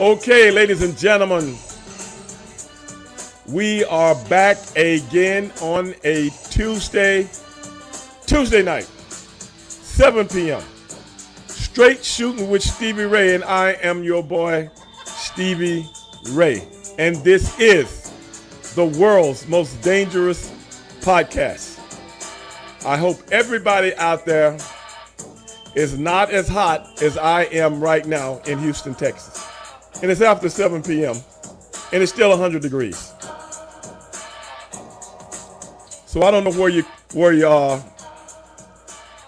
Okay, ladies and gentlemen, we are back again on a Tuesday night, 7 p.m. Straight Shooting with Stevie Ray, and I am your boy, Stevie Ray. And this is the world's most dangerous podcast. I hope everybody out there is not as hot as I am right now in Houston, Texas. And it's after 7 p.m. and it's still 100 degrees. So I don't know where you are,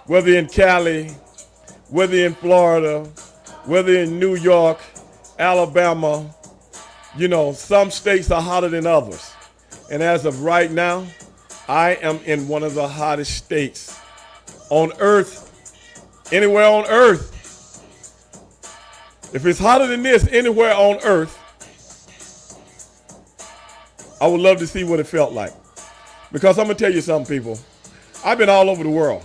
whether in Cali, whether in Florida, whether in New York, Alabama. You know, some states are hotter than others. And as of right now, I am in one of the hottest states on earth, anywhere on earth. If it's hotter than this anywhere on earth, I would love to see what it felt like. Because I'm going to tell you something, people. I've been all over the world.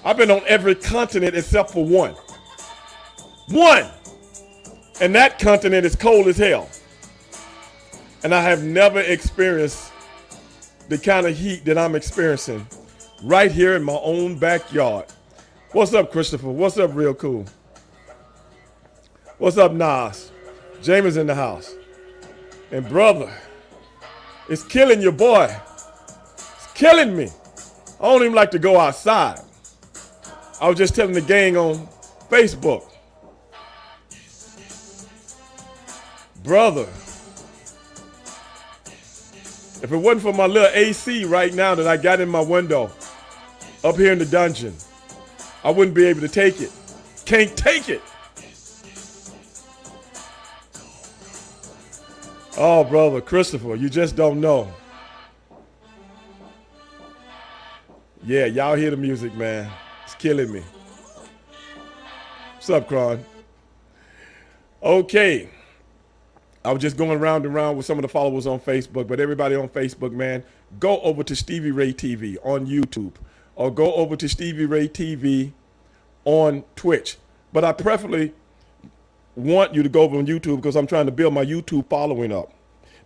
I've been on every continent except for one. One! And that continent is cold as hell. And I have never experienced the kind of heat that I'm experiencing right here in my own backyard. What's up, Christopher? What's up, Real Cool? What's up, Nas? James in the house. And brother, it's killing your boy. It's killing me. I don't even like to go outside. I was just telling the gang on Facebook. Brother, if it wasn't for my little AC right now that I got in my window up here in the dungeon, I wouldn't be able to take it. Can't take it. Oh, brother, Christopher, you just don't know. Yeah, y'all hear the music, man. It's killing me. What's up, Cron? Okay. I was just going round and round with some of the followers on Facebook, but everybody on Facebook, man, go over to Stevie Ray TV on YouTube or go over to Stevie Ray TV on Twitch. But I preferably want you to go over on YouTube because I'm trying to build my YouTube following up.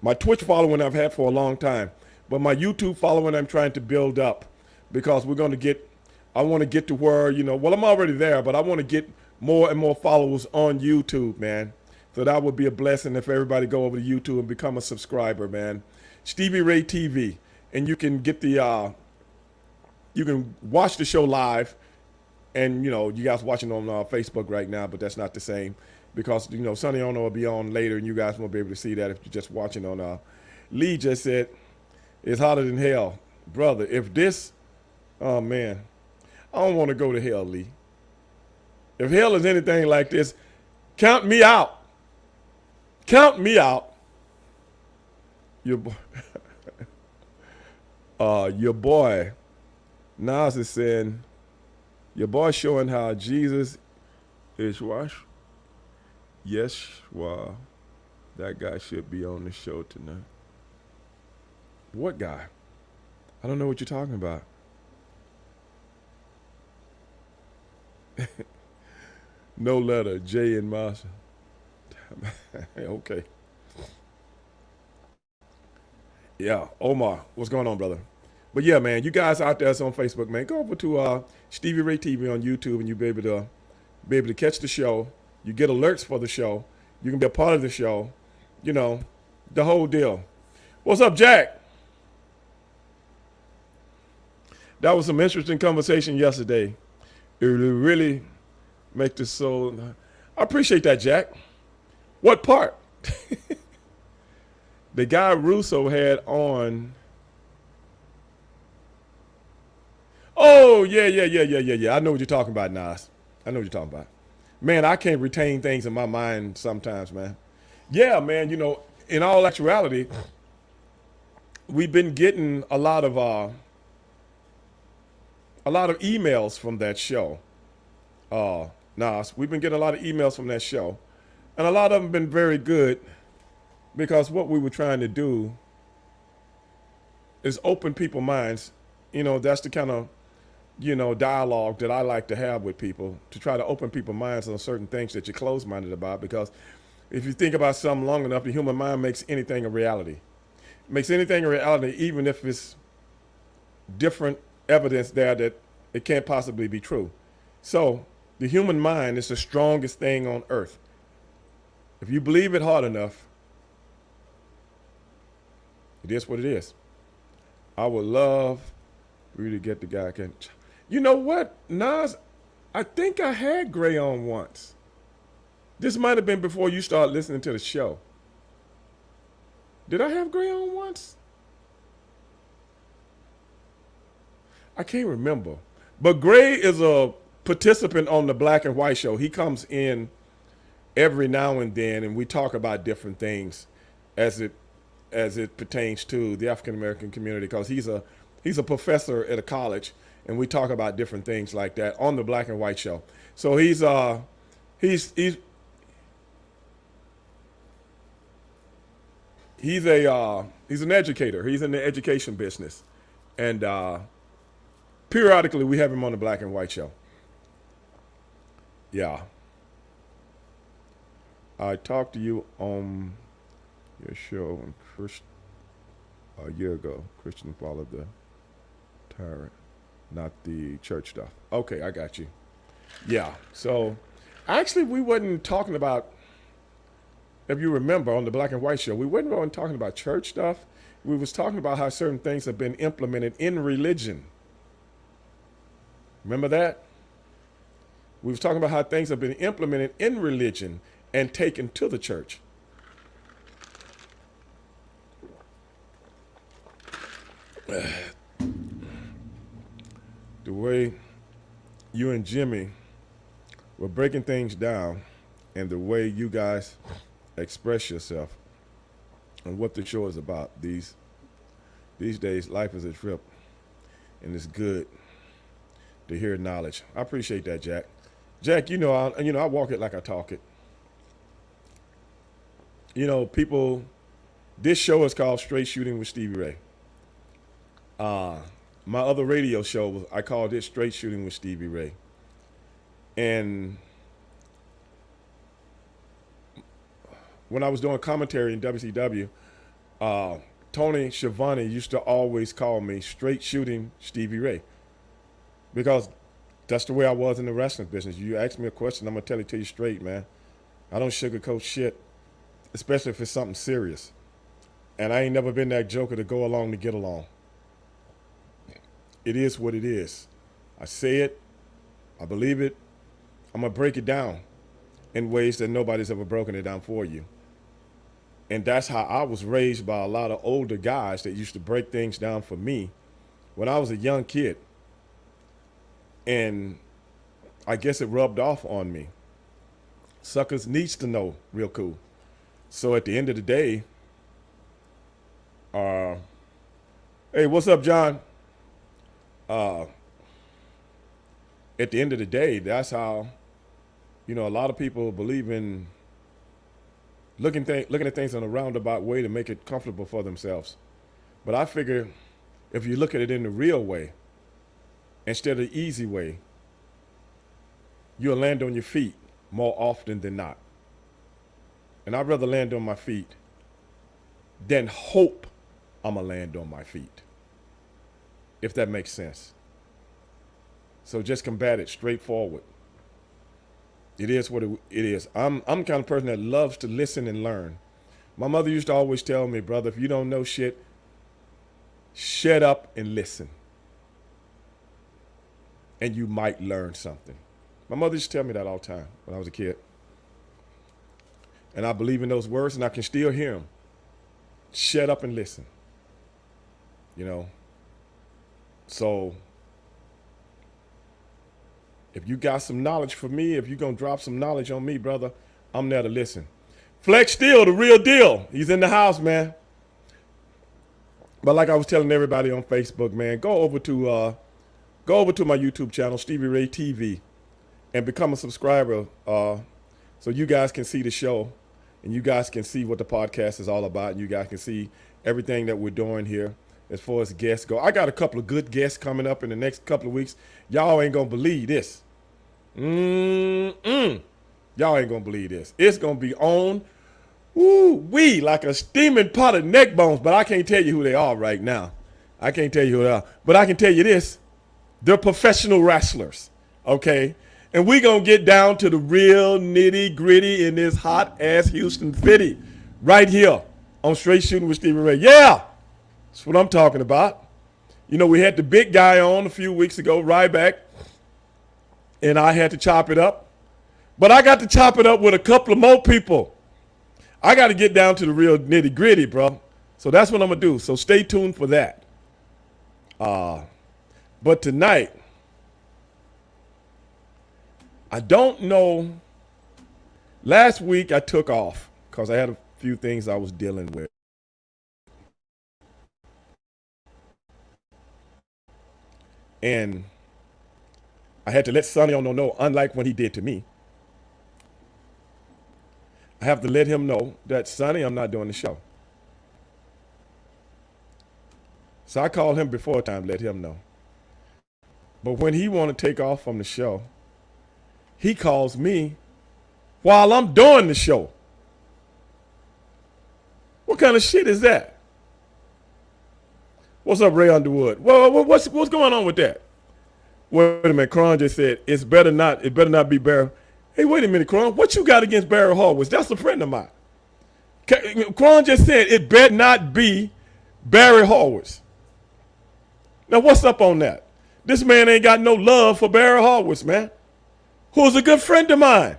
My Twitch following I've had for a long time, but my YouTube following I'm trying to build up because I want to get to where, well, I'm already there, but I want to get more and more followers on YouTube, man. So that would be a blessing if everybody go over to YouTube and become a subscriber, man. Stevie Ray TV, and you can get you can watch the show live, and you guys watching on Facebook right now, but that's not the same because Sonny Ono will be on later, and you guys won't be able to see that if you're just watching on. Lee just said it's hotter than hell, brother. If this, oh man, I don't want to go to hell, Lee. If hell is anything like this, count me out. Count me out. Your boy, Nas is saying, your boy showing how Jesus is what? Yes, wow. That guy should be on the show tonight. What guy? I don't know what you're talking about. No letter, J and Marsha. Okay. Yeah, Omar, what's going on, brother? But yeah, man, you guys out there on Facebook, man, go over to Stevie Ray TV on YouTube, and you'll be able to catch the show. You get alerts for the show. You can be a part of the show. The whole deal. What's up, Jack? That was some interesting conversation yesterday. It really make the soul. I appreciate that, Jack. What part? The guy Russo had on. Oh, yeah. I know what you're talking about, Nas. I know what you're talking about. Man, I can't retain things in my mind sometimes, man. Yeah, man, in all actuality, we've been getting a lot of emails from that show. Nas, we've been getting a lot of emails from that show. And a lot of them have been very good because what we were trying to do is open people's minds. That's the kind of, dialogue that I like to have with people, to try to open people's minds on certain things that you're closed-minded about, because If you think about something long enough, the human mind makes anything a reality. It makes anything a reality, even if it's different evidence there that it can't possibly be true. So the human mind is the strongest thing on earth. If you believe it hard enough, it is what it is. I would love for you to get the guy. You know what, Nas? I think I had gray on once. This might have been before you started listening to the show. Did I have gray on once? I can't remember. But Gray is a participant on the Black and White Show. He comes in every now and then, and we talk about different things as it pertains to the African American community, because he's a professor at a college, and we talk about different things like that on the Black and White Show. So he's an educator. He's in the education business, and periodically we have him on the Black and White Show. Yeah. I talked to you on your show a year ago. Christian followed the tyrant, not the church stuff. Okay, I got you. Yeah. So actually we wasn't talking about, if you remember on the Black and White Show, we wasn't really talking about church stuff. We was talking about how certain things have been implemented in religion. Remember that? We was talking about how things have been implemented in religion and taken to the church. The way you and Jimmy were breaking things down, and the way you guys express yourself and what the show is about. These days, life is a trip, and it's good to hear knowledge. I appreciate that, Jack. Jack, I walk it like I talk it. People. This show is called Straight Shooting with Stevie Ray. My other radio show, I called it Straight Shooting with Stevie Ray. And when I was doing commentary in WCW, Tony Schiavone used to always call me Straight Shooting Stevie Ray, because that's the way I was in the wrestling business. You ask me a question, I'm going to tell it to you straight, man. I don't sugarcoat shit, especially if it's something serious. And I ain't never been that joker to go along to get along. It is what it is. I say it, I believe it, I'm going to break it down in ways that nobody's ever broken it down for you. And that's how I was raised, by a lot of older guys that used to break things down for me when I was a young kid. And I guess it rubbed off on me. Suckers needs to know real cool. So at the end of the day, hey, what's up, John? At the end of the day, that's how, a lot of people believe in looking at things in a roundabout way to make it comfortable for themselves. But I figure if you look at it in the real way, instead of the easy way, you'll land on your feet more often than not. And I'd rather land on my feet than hope I'm going to land on my feet, if that makes sense. So just combat it straightforward. It is what it is. I'm the kind of person that loves to listen and learn. My mother used to always tell me, brother, if you don't know shit, shut up and listen, and you might learn something. My mother used to tell me that all the time when I was a kid. And I believe in those words, and I can still hear them. Shut up and listen. So if you got some knowledge for me, if you're going to drop some knowledge on me, brother, I'm there to listen. Flex Steel, the real deal. He's in the house, man. But like I was telling everybody on Facebook, man, go over to my YouTube channel, Stevie Ray TV, and become a subscriber, so you guys can see the show, and you guys can see what the podcast is all about, and you guys can see everything that we're doing here as far as guests go. I got a couple of good guests coming up in the next couple of weeks. Y'all ain't gonna believe this. Y'all ain't gonna believe this. It's gonna be on Ooh, we like a steaming pot of neck bones, but I can't tell you who they are right now. I can't tell you who they are. But I can tell you this. They're professional wrestlers. Okay? And we gonna get down to the real nitty gritty in this hot ass Houston city. Right here on Straight Shooting with Stevie Ray. Yeah! That's what I'm talking about. You know, we had the big guy on a few weeks ago, Ryback, and I had to chop it up. But I got to chop it up with a couple of more people. I got to get down to the real nitty gritty, bro. So that's what I'm going to do. So stay tuned for that. But tonight, I don't know. Last week I took off because I had a few things I was dealing with. And I had to let Sonny know, unlike what he did to me. I have to let him know that, Sonny, I'm not doing the show. So I called him before time, let him know. But when he want to take off from the show, he calls me while I'm doing the show. What kind of shit is that? What's up, Ray Underwood? Well, what's going on with that? Wait a minute, Cron just said it better not be Barry. Hey, wait a minute, Cron. What you got against Barry Horowitz? That's a friend of mine. Cron just said it better not be Barry Horowitz. Now, what's up on that? This man ain't got no love for Barry Horowitz, man, who's a good friend of mine.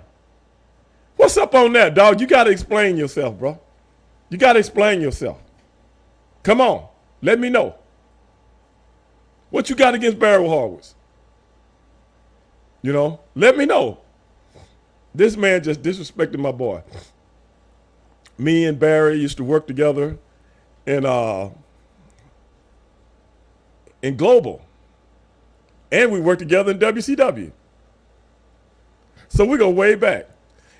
What's up on that, dog? You got to explain yourself, bro. You got to explain yourself. Come on. Let me know. What you got against Barry Horowitz? You know, let me know. This man just disrespected my boy. Me and Barry used to work together in Global. And we worked together in WCW. So we go way back.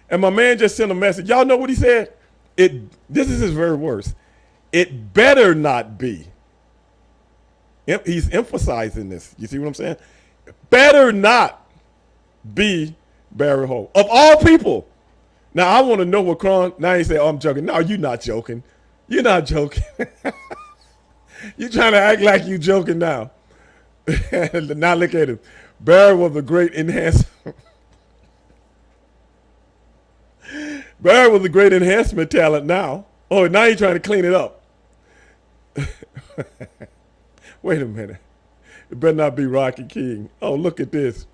And my man just sent a message. Y'all know what he said? This is his very words. It better not be. He's emphasizing this. You see what I'm saying? Better not be Barry Ho. Of all people. Now, I want to know what Cron. Now he say, oh, I'm joking. No, you're not joking. You're not joking. You're trying to act like you joking now. Now look at him. Barry was a great enhancer. Barry was a great enhancement talent now. Oh, now you're trying to clean it up. Wait a minute. It better not be Rocky King. Oh, look at this.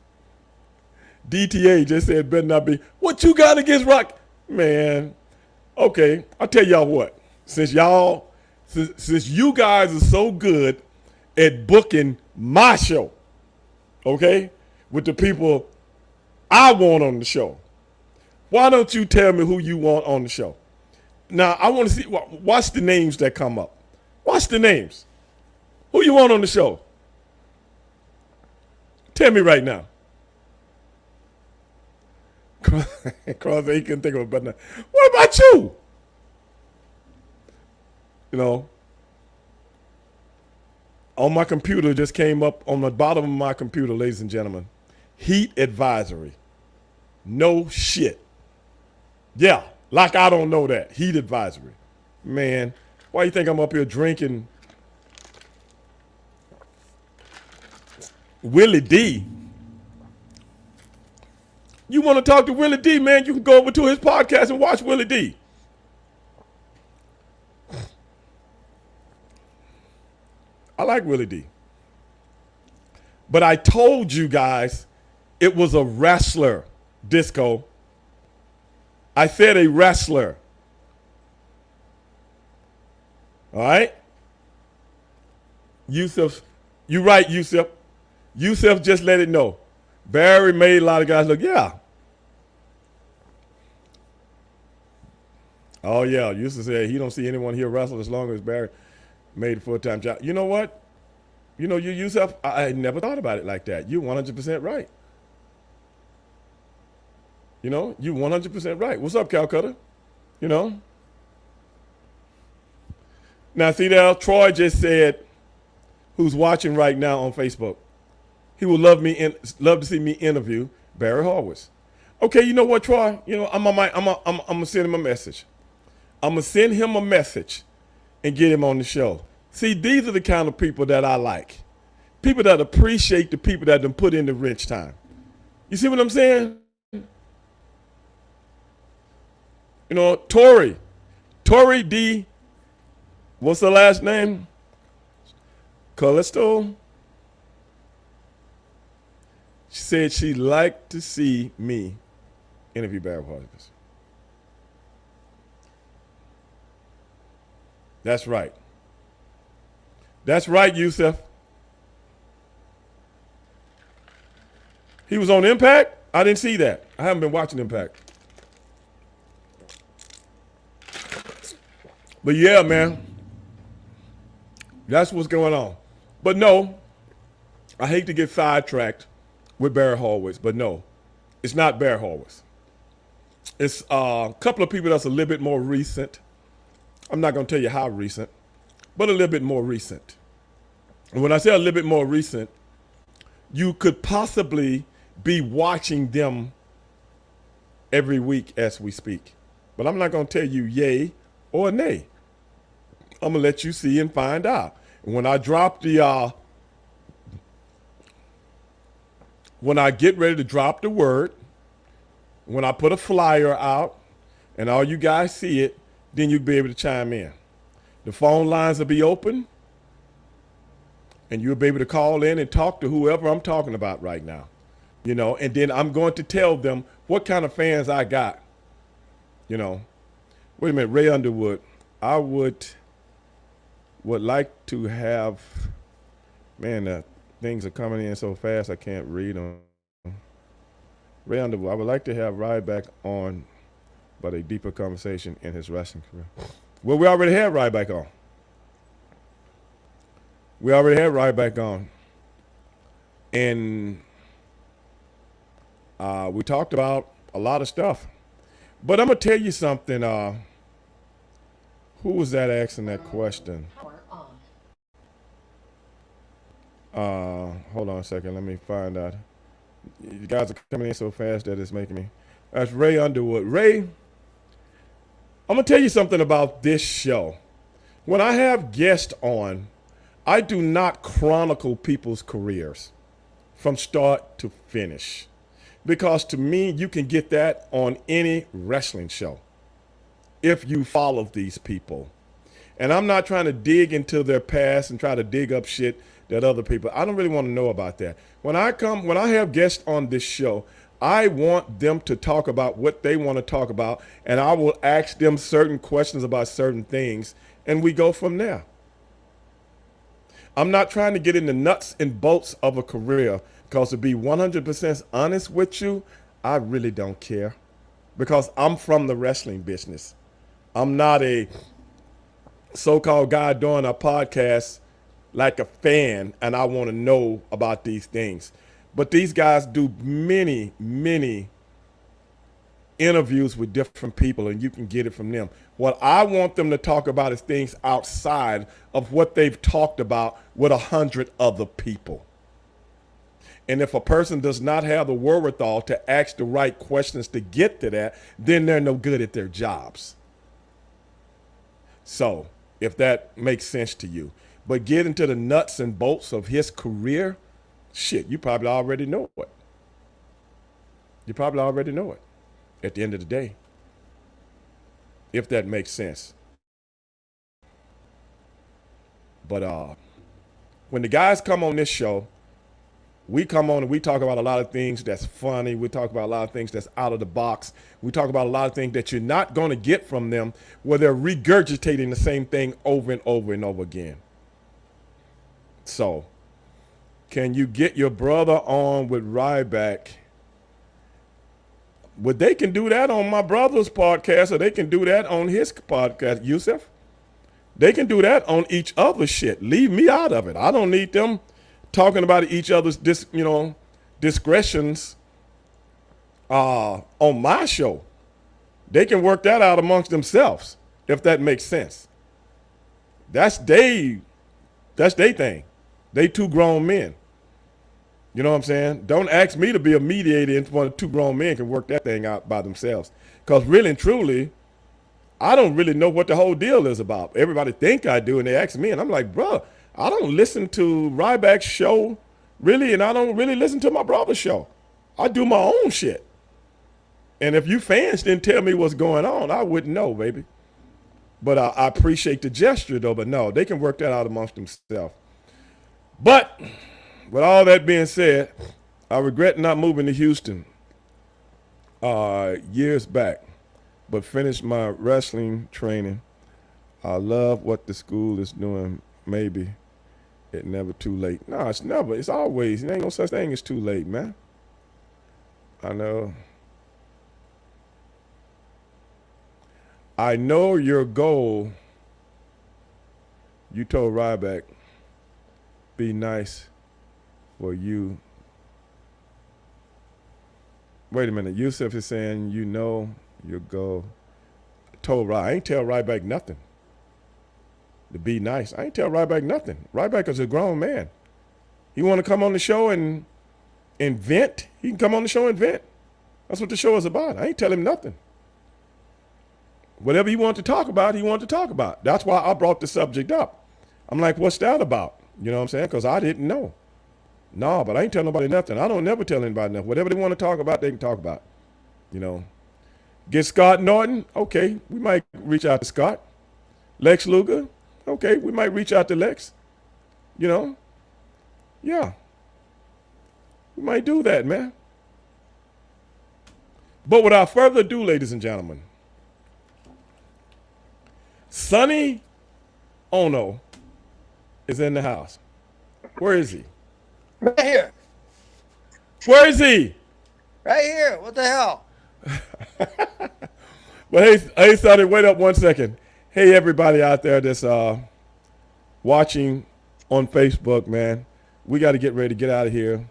DTA just said better not be. What you got against Rock? Man, okay. I'll tell y'all what. Since you guys are so good at booking my show, okay, with the people I want on the show, why don't you tell me who you want on the show? Now, I want to see, watch the names that come up. Watch the names. Who you want on the show? Tell me right now. Cross, he couldn't think of a better. What about you? You know, on my computer just came up on the bottom of my computer, ladies and gentlemen. Heat advisory. No shit. Yeah, like I don't know that. Heat advisory. Man, why you think I'm up here drinking Willie D? You want to talk to Willie D, man, you can go over to his podcast and watch Willie D. I like Willie D. But I told you guys it was a wrestler, Disco. I said a wrestler. All right? Yusuf, you right, Yusuf. Yusuf just let it know. Barry made a lot of guys look, yeah. Oh, yeah. Yusuf said he don't see anyone here wrestle as long as Barry made a full-time job. You know what? You know, you Yusuf, I never thought about it like that. You're 100% right. You know, you're 100% right. What's up, Calcutta? You know? Now, see there, Troy just said, who's watching right now on Facebook, he would love to see me interview Barry Horowitz. Okay, you know what, Troy? You know, I'm gonna send him a message. I'm going to send him a message and get him on the show. See, these are the kind of people that I like. People that appreciate the people that done put in the wrench time. You see what I'm saying? You know, Tori D, what's her last name? Callisto. She said she'd like to see me interview Barry Harvest. That's right. That's right, Yusuf. He was on Impact? I didn't see that. I haven't been watching Impact. But yeah, man. That's what's going on. But no, I hate to get sidetracked with Barry Horowitz, but no, it's not Barry Horowitz. It's a couple of people that's a little bit more recent. I'm not going to tell you how recent, but a little bit more recent. And when I say a little bit more recent, you could possibly be watching them every week as we speak. But I'm not going to tell you yay or nay. I'm going to let you see and find out. And when I drop the, when I get ready to drop the word, when I put a flyer out and all you guys see it, then you'll be able to chime in. The phone lines will be open and you'll be able to call in and talk to whoever I'm talking about right now. You know, and then I'm going to tell them what kind of fans I got. You know, wait a minute, Ray Underwood. I would like to have, man, things are coming in so fast I can't read them. Ray Underwood, I would like to have Ryback on, but a deeper conversation in his wrestling career. Well, we already had Ryback on. We already had Ryback on. And we talked about a lot of stuff. But I'm going to tell you something. Who was that asking that question? Hold on a second. Let me find out. You guys are coming in so fast that it's making me. That's Ray Underwood. Ray, I'm going to tell you something about this show. When I have guests on, I do not chronicle people's careers from start to finish. Because to me, you can get that on any wrestling show if you follow these people. And I'm not trying to dig into their past and try to dig up shit that other people, I don't really want to know about that. When I have guests on this show, I want them to talk about what they want to talk about, and I will ask them certain questions about certain things, and we go from there. I'm not trying to get in the nuts and bolts of a career, because to be 100% honest with you, I really don't care, because I'm from the wrestling business. I'm not a so-called guy doing a podcast like a fan, and I want to know about these things. But these guys do many, many interviews with different people, and you can get it from them. What I want them to talk about is things outside of what they've talked about with 100 other people. And if a person does not have the wherewithal to ask the right questions to get to that, then they're no good at their jobs. So, if that makes sense to you. But get into the nuts and bolts of his career, shit, you probably already know it. You probably already know it at the end of the day, if that makes sense. But when the guys come on this show, we come on and we talk about a lot of things that's funny. We talk about a lot of things that's out of the box. We talk about a lot of things that you're not going to get from them where they're regurgitating the same thing over and over and over again. So, can you get your brother on with Ryback? Well, they can do that on my brother's podcast, or they can do that on his podcast, Yusuf. They can do that on each other's shit. Leave me out of it. I don't need them talking about each other's discretions on my show. They can work that out amongst themselves, if that makes sense. That's they thing. They two grown men. You know what I'm saying? Don't ask me to be a mediator if one of two grown men can work that thing out by themselves. Because really and truly, I don't really know what the whole deal is about. Everybody think I do, and they ask me, and I'm like, bro, I don't listen to Ryback's show, really, and I don't really listen to my brother's show. I do my own shit. And if you fans didn't tell me what's going on, I wouldn't know, baby. But I appreciate the gesture, though. But no, they can work that out amongst themselves. But with all that being said, I regret not moving to Houston years back, but finished my wrestling training. I love what the school is doing. Maybe it never too late. No, it's never. It's always. There ain't no such thing as too late, man. I know. I know your goal. You told Ryback, be nice for you. Wait a minute. Yusuf is saying you know your goal. I ain't tell Ryback nothing. To be nice. I ain't tell Ryback nothing. Ryback is a grown man. He want to come on the show and vent? He can come on the show and vent. That's what the show is about. I ain't tell him nothing. Whatever he wanted to talk about, he wanted to talk about. That's why I brought the subject up. I'm like, what's that about? You know what I'm saying? Because I didn't know. No, but I ain't tell nobody nothing. I don't never tell anybody nothing. Whatever they want to talk about, they can talk about. You know. Get Scott Norton? Okay, we might reach out to Scott. Lex Luger? Okay, we might reach out to Lex. You know? Yeah. We might do that, man. But without further ado, ladies and gentlemen, Sonny Ono is in the house. Where is he? Right here. Where is he? Right here. What the hell? Well, hey, Sonny, wait up 1 second. Hey, everybody out there that's watching on Facebook, man. We got to get ready to get out of here.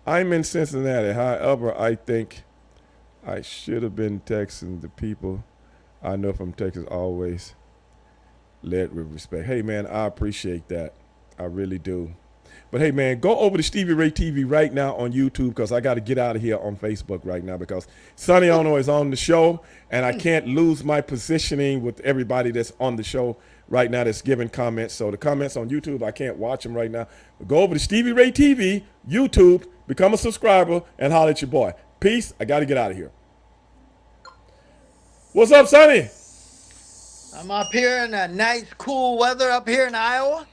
I'm in Cincinnati. However, I think I should have been texting the people I know from Texas always led with respect. Hey, man, I appreciate that. I really do. But hey, man, go over to Stevie Ray TV right now on YouTube because I got to get out of here on Facebook right now because Sonny Ono is on the show and I can't lose my positioning with everybody that's on the show right now that's giving comments. So the comments on YouTube, I can't watch them right now. But go over to Stevie Ray TV, YouTube, become a subscriber, and holler at your boy. Peace. I got to get out of here. What's up, Sonny? I'm up here in a nice, cool weather up here in Iowa.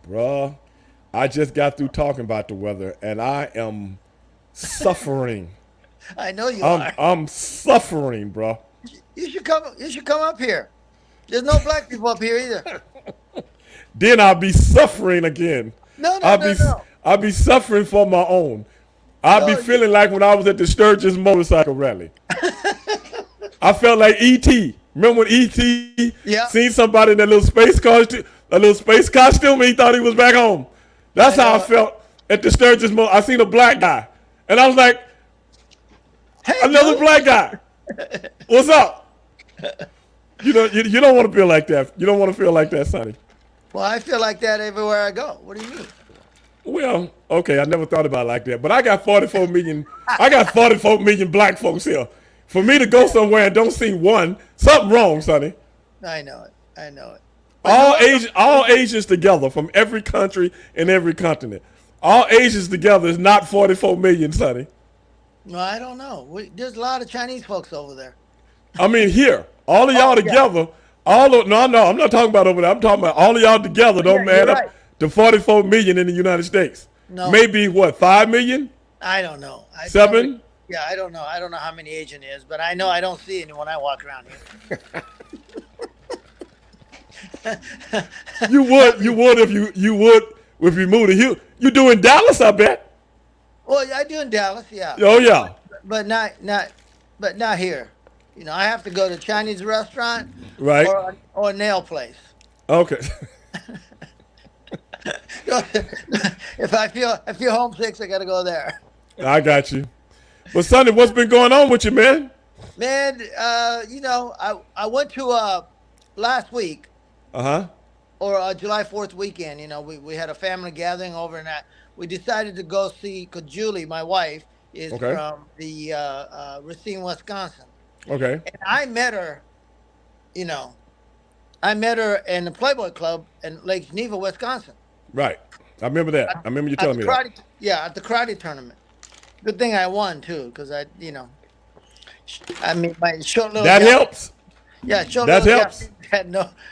Bruh. I just got through talking about the weather, and I am suffering. I know you are. I'm suffering, bro. You should come. You should come up here. There's no black people up here either. Then I'll be suffering again. No. I'll be suffering for my own. I'll be feeling like when I was at the Sturgis motorcycle rally. I felt like E.T. Remember when E.T. seen somebody in that little space costume, and he thought he was back home. That's how I felt at the Sturgis Mall. I seen a black guy, and I was like, hey, another black guy. What's up? You know, you don't want to feel like that. You don't want to feel like that, Sonny. Well, I feel like that everywhere I go. What do you mean? Well, okay, I never thought about it like that. But I got 44 million. I got 44 million black folks here. For me to go somewhere and don't see one, something wrong, Sonny. I know it. All Asians together from every country and every continent. All Asians together is not 44 million, Sonny. No, I don't know. There's a lot of Chinese folks over there. I mean, here, all of y'all together. Yeah. No, I'm not talking about over there. I'm talking about all of y'all together. Don't add up to 44 million in the United States. No, maybe what, 5 million? I don't know. 7? Yeah, I don't know. I don't know how many Asian is, but I know I don't see any when I walk around here. You would if you moved to Houston. You do in Dallas, I bet. Well, I do in Dallas, yeah. Oh yeah. But not here. You know, I have to go to a Chinese restaurant, right, or a nail place. Okay. If I feel homesick, I got to go there. I got you. Well, Sonny, what's been going on with you, man? Man, you know, I went to last week. Or July 4th weekend, you know, we had a family gathering over, and we decided to go see, because Julie, my wife, is from the Racine, Wisconsin. Okay. And I met her you know, I met her in the Playboy Club in Lake Geneva, Wisconsin. Right. I remember that. I remember you At telling the me that. karate, yeah, at the karate tournament. Good thing I won too, because I mean, my short little That Japanese, helps. yeah, short That little helps. Japanese had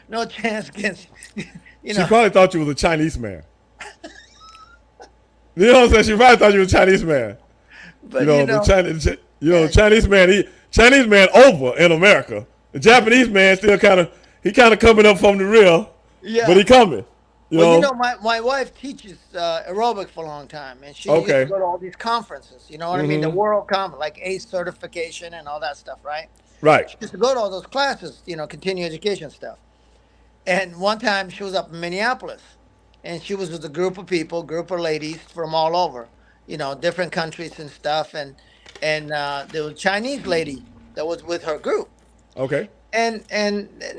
no chance against, you She know. probably thought you was a Chinese man. You know what I'm saying? She probably thought you was a Chinese man. You But know, the Chinese, yeah, Chinese man, Chinese man over in America. The Japanese man still he kind of coming up from the real, but yeah. he coming. You Well, know? my wife teaches aerobic for a long time, and she used to Okay. go to all these conferences. You know what I mean? The world conference, like ACE certification and all that stuff, right? Right. She used to go to all those classes, continuing education stuff. And one time she was up in Minneapolis, and she was with a group of people, group of ladies from all over, different countries and stuff. And there was a Chinese lady that was with her group, Okay. and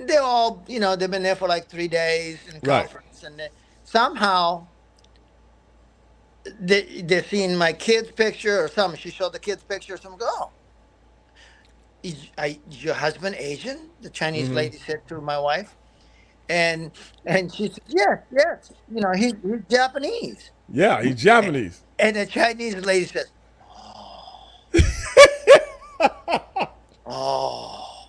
they're all, they've been there for like 3 days in Right. conference, and somehow they're seeing my kid's picture or something. She showed the kid's picture. Someone go, "Oh, is your husband Asian?" The Chinese lady said to my wife. And she said, "Yes, yes. He's Japanese." Yeah, he's Japanese. And the Chinese lady says, "Oh,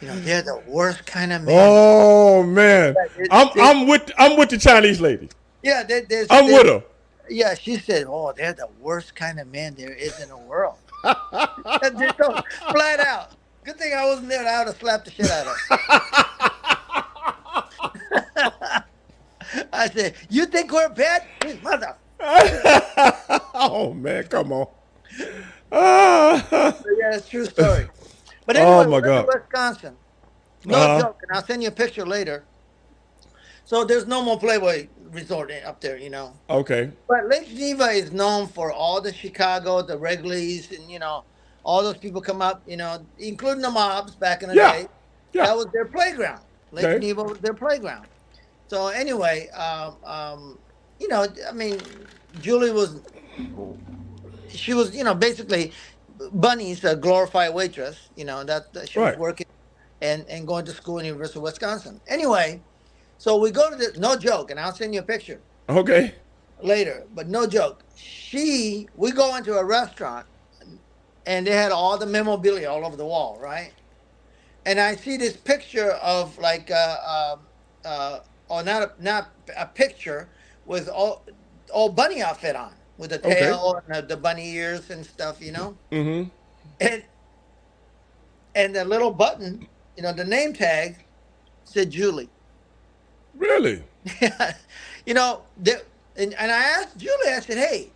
they're the worst kind of men." Oh man, I'm with the Chinese lady. Yeah, I'm with her. yeah. She said, "Oh, they're the worst kind of men there is in the world." They told flat out. Good thing I wasn't there. I would have slapped the shit out of her. I said, "You think we're bad, you mother?" Oh man, come on. Ah. Yeah, it's a true story. But Oh anyway, we my went to God. Wisconsin. No Uh huh. joke, and I'll send you a picture later. So there's no more Playboy resort up there, Okay. But Lake Geneva is known for all the Chicago, the Wrigley's, and all those people come up, including the mobs back in the Yeah. day. Yeah. That was their playground. Lake Okay. Geneva was their playground. So anyway, I mean, Julie was she was, basically Bunny's a glorified waitress, that she was Right. working and going to school in University of Wisconsin. Anyway, so we go to the no joke, and I'll send you a picture Okay. later, but no joke. We go into a restaurant and they had all the memorabilia all over the wall, right? And I see this picture of like or not a picture with all bunny outfit on with the Okay. tail and the bunny ears and stuff, Mm-hmm. and the little button, the name tag said Julie. Really? you know, there, and I asked Julie, I said, "Hey,"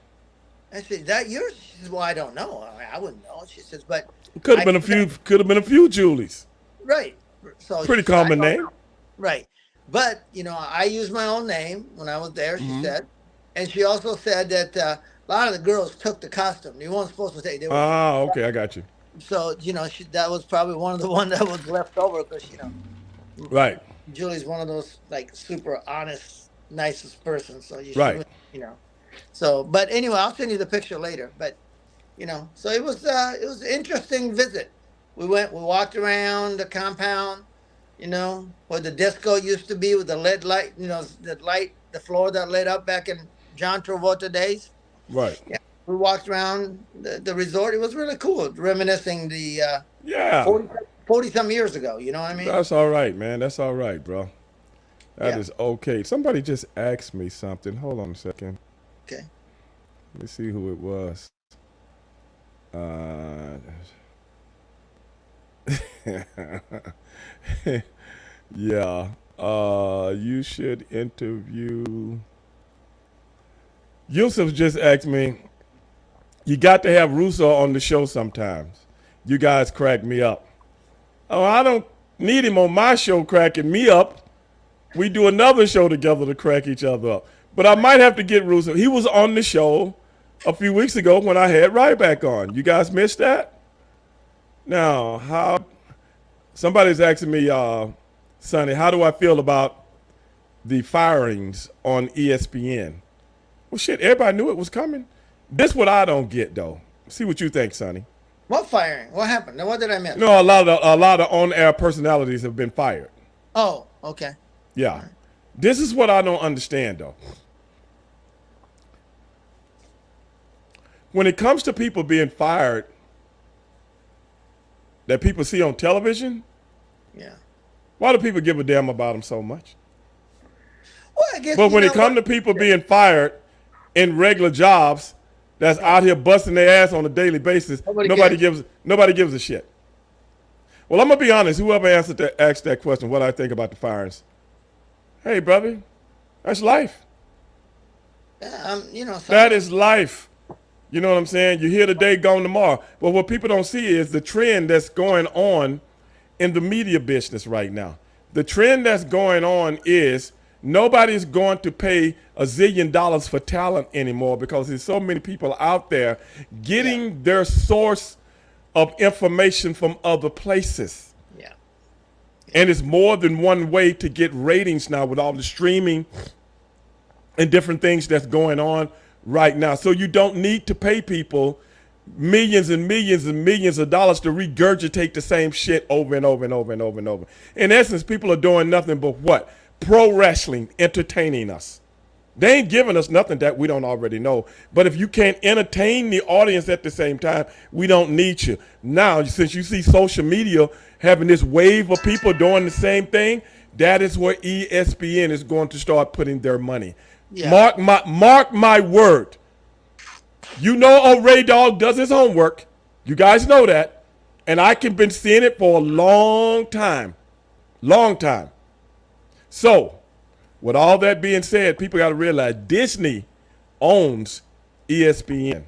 I said, "Is that yours?" She says, "Well, I don't know. I wouldn't know." She says, "But Could have I been a know that." few. Could have been a few Julies. Right. So she Pretty said, "I common don't name. know." Right. But, I used my own name when I was there, she said. And she also said that a lot of the girls took the costume. You weren't supposed to take. They were Ah, okay, I got you. so, that was probably one of the one that was left over because, Right. Julie's one of those like super honest, nicest person. So she Right. was, So, but anyway, I'll send you the picture later. But so it was an interesting visit. We walked around the compound, where the disco used to be with the lead light, the floor that lit up back in John Travolta days. Right. Yeah, we walked around the resort. It was really cool, reminiscing the Yeah. 40 some years ago. You know what I mean? That's all right, man. That's all right, bro. That Yeah. is okay. Somebody just asked me something. Hold on a second. Okay. Let me see who it was. Uh, yeah. You should interview. Yusuf just asked me. You got to have Russo on the show sometimes. You guys crack me up. Oh, I don't need him on my show cracking me up. We do another show together to crack each other up. But I might have to get Russo. He was on the show a few weeks ago when I had Ryback on. You guys missed that? Now, somebody's asking me, Sonny, how do I feel about the firings on ESPN? Well, shit, everybody knew it was coming. This what I don't get, though. See what you think, Sonny. What firing? What happened? Now, what did I miss? You know, a lot of on-air personalities have been fired. Oh, okay. All Yeah. right. This is what I don't understand though. When it comes to people being fired that people see on television, Yeah. why do people give a damn about them so much? Well, I guess But you when it know comes what? to people being fired in regular jobs that's Yeah. out here busting their ass on a daily basis, Nobody nobody cares. gives nobody gives a shit. Well, I'm gonna be honest. Whoever asked that question, what I think about the firings, hey, brother, that's life. Yeah. You know, That sometimes. is life. You know what I'm saying? You're here today, gone tomorrow. But what people don't see is the trend that's going on in the media business right now. The trend that's going on is nobody's going to pay $1 zillion for talent anymore because there's so many people out there Yeah. getting their source of information from other places. Yeah. Yeah. And it's more than one way to get ratings now with all the streaming and different things that's going on right now. So you don't need to pay people millions and millions and millions of dollars to regurgitate the same shit over and over and over and over and over. In essence, people are doing nothing but what? Pro wrestling, entertaining us. They ain't giving us nothing that we don't already know. But if you can't entertain the audience at the same time, we don't need you. Now, since you see social media having this wave of people doing the same thing, that is where ESPN is going to start putting their money. Yeah. Mark my word. You know old Ray Dog does his homework. You guys know that. And I can been seeing it for a long time. Long time. So, with all that being said, people got to realize Disney owns ESPN.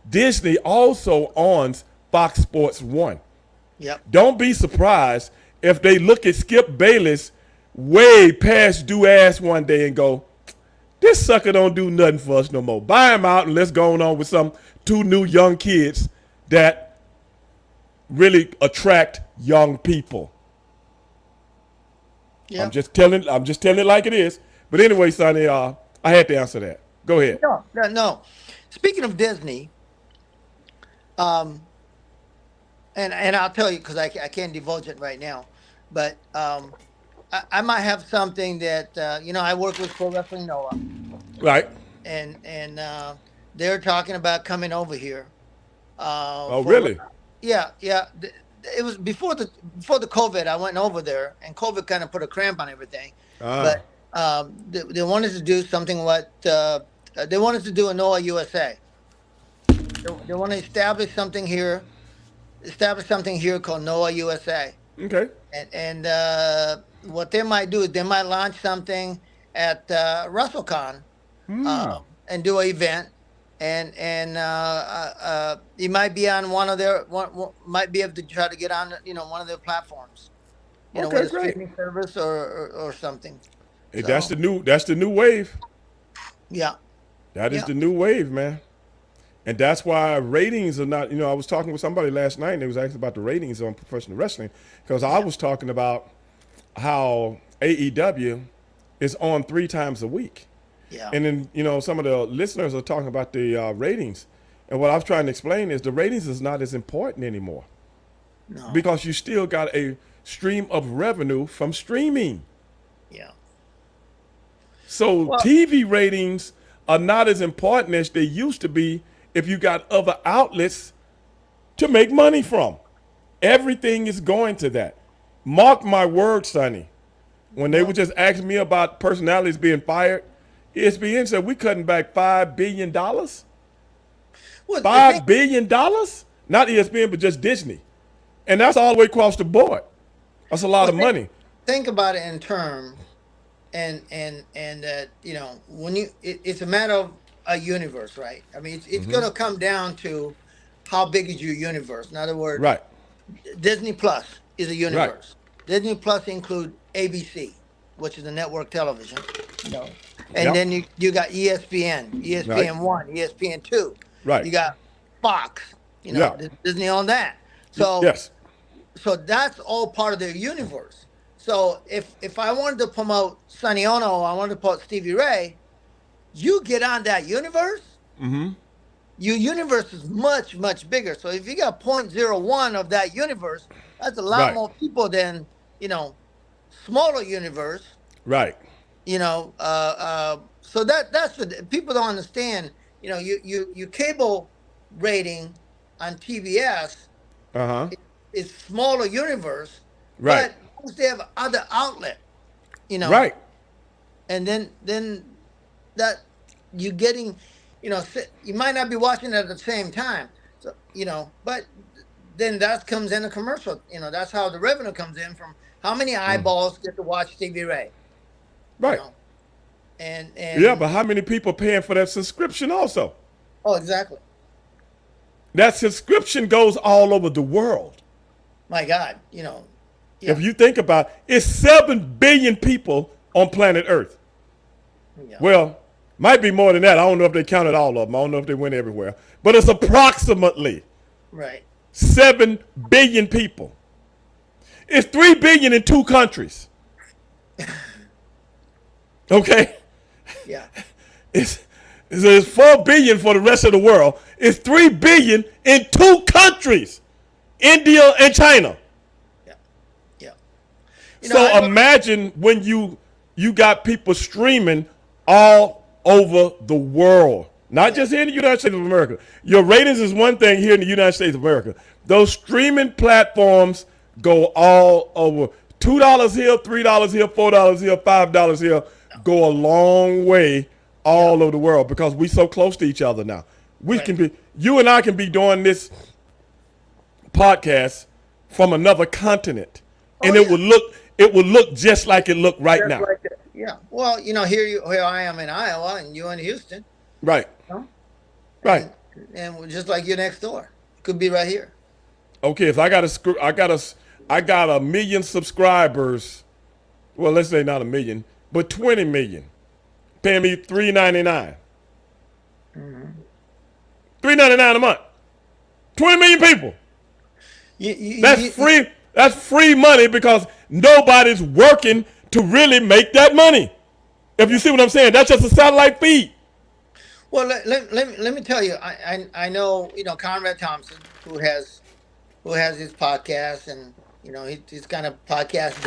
Disney also owns Fox Sports 1. Yep. Don't be surprised if they look at Skip Bayless way past due ass one day and go, this sucker don't do nothing for us no more. Buy him out and let's go on with some two new young kids that really attract young people. Yeah. I'm just telling it like it is. But anyway, Sonny, I had to answer that. Go ahead. No, no, no. Speaking of Disney, um, and I'll tell you because I can't divulge it right now, but I might have something that you know I work with Pro Wrestling Noah, Right. and they're talking about coming over here. Oh, For really? Yeah, yeah. It was before the COVID. I went over there, and COVID kind of put a cramp on everything. Ah. But they wanted to do something. What they wanted to do in Noah USA. They want to establish something here called Noah USA. Okay. And what they might do is they might launch something at WrestleCon and do an event, and you might be on might be able to try to get on one of their platforms, with Okay, a great. streaming service or something. Hey, So that's the new wave. yeah, That is yeah, the new wave, man. And that's why ratings are not, I was talking with somebody last night and they was asking about the ratings on professional wrestling because I yeah, was talking about how AEW is on 3 times a week. yeah, And then, some of the listeners are talking about the ratings. And what I was trying to explain is the ratings is not as important anymore no, because you still got a stream of revenue from streaming. yeah. So Well, TV ratings are not as important as they used to be if you got other outlets to make money from. Everything is going to that. Mark my words, Sonny. When they were well, just asking me about personalities being fired, ESPN said we cutting back $5 billion. well. The thing, $5 billion? Not ESPN, but just Disney. And that's all the way across the board. That's a lot well, of money. think about it in term, and that when it's a matter of a universe, right? I mean, it's going to come down to how big is your universe. In other words, Right. Disney Plus is a Right. universe. Disney Plus include ABC, which is a network television, you know, and Yep. then you got ESPN, Right. ESPN 1, ESPN 2. Right. You got Fox, Yeah. Disney on that. So Yes. so that's all part of their universe. So if I wanted to promote Sonny Ono, I wanted to promote Stevie Ray, you get on that universe, your universe is much, much bigger. So if you got point zero 0.01 of that universe, that's a lot Right. more people than, smaller universe. Right. So that's what people don't understand. Your cable rating on TBS Uh-huh. is smaller universe, Right. but once they have other outlet, you know, Right. and then that you're getting, you might not be watching it at the same time. So but then that comes in a commercial. That's how the revenue comes in from how many eyeballs get to watch Stevie Ray. You Right. know, and Yeah, and but how many people paying for that subscription also? oh, exactly. That subscription goes all over the world. My God, If yeah, you think about it, it's 7 billion people on planet Earth. yeah, Well, might be more than that. I don't know if they counted all of them. I don't know if they went everywhere. But it's approximately right. 7 billion people. It's 3 billion in 2 countries. Okay? Yeah, It's, it's 4 billion for the rest of the world. It's 3 billion in 2 countries, India and China. yeah, yeah. I So imagine when you got people streaming all over the world, not yeah, just here in the United States of America. Your ratings is one thing here in the United States of America. Those streaming platforms go all over. $2 here, $3 here, $4 here, $5 here go a long way yeah, all over the world because we so close to each other now. We right. can be, you and I can be doing this podcast from another continent, Oh and yeah, it will look just like it look right just now. like that. Yeah. Well, here I am in Iowa, and you in Houston, Right, you right. and we're just like you're next door. Could be right here. Okay, if I got a million subscribers. Well, let's say not a million, but 20 million, paying me $3.99. $3.99 a month. 20 million people. You, you, That's you, you- free. That's free money because nobody's working to really make that money. If you yeah. see what I'm saying, that's just a satellite feed. Well, let me tell you. I know Conrad Thompson, who has his podcast, and he's kind of podcast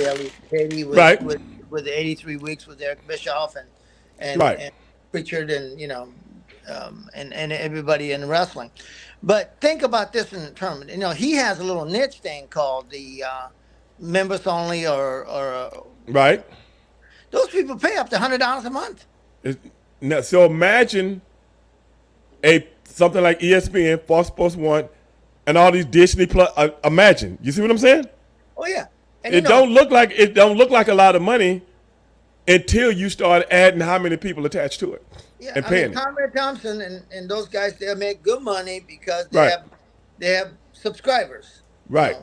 daily with Right, with the 83 weeks with Eric Bischoff and right. and Pritchard, and and everybody in wrestling. But think about this in terms. He has a little niche thing called the members only, or Right. those people pay up to $100 a month. So imagine a something like ESPN, Fox Sports One, and all these Disney Plus. Imagine, you see what I'm saying? Oh yeah, and It don't look like a lot of money until you start adding how many people attached to it yeah. and I mean, paying it. Conrad Thompson and those guys, they make good money because they Right, have subscribers. You right,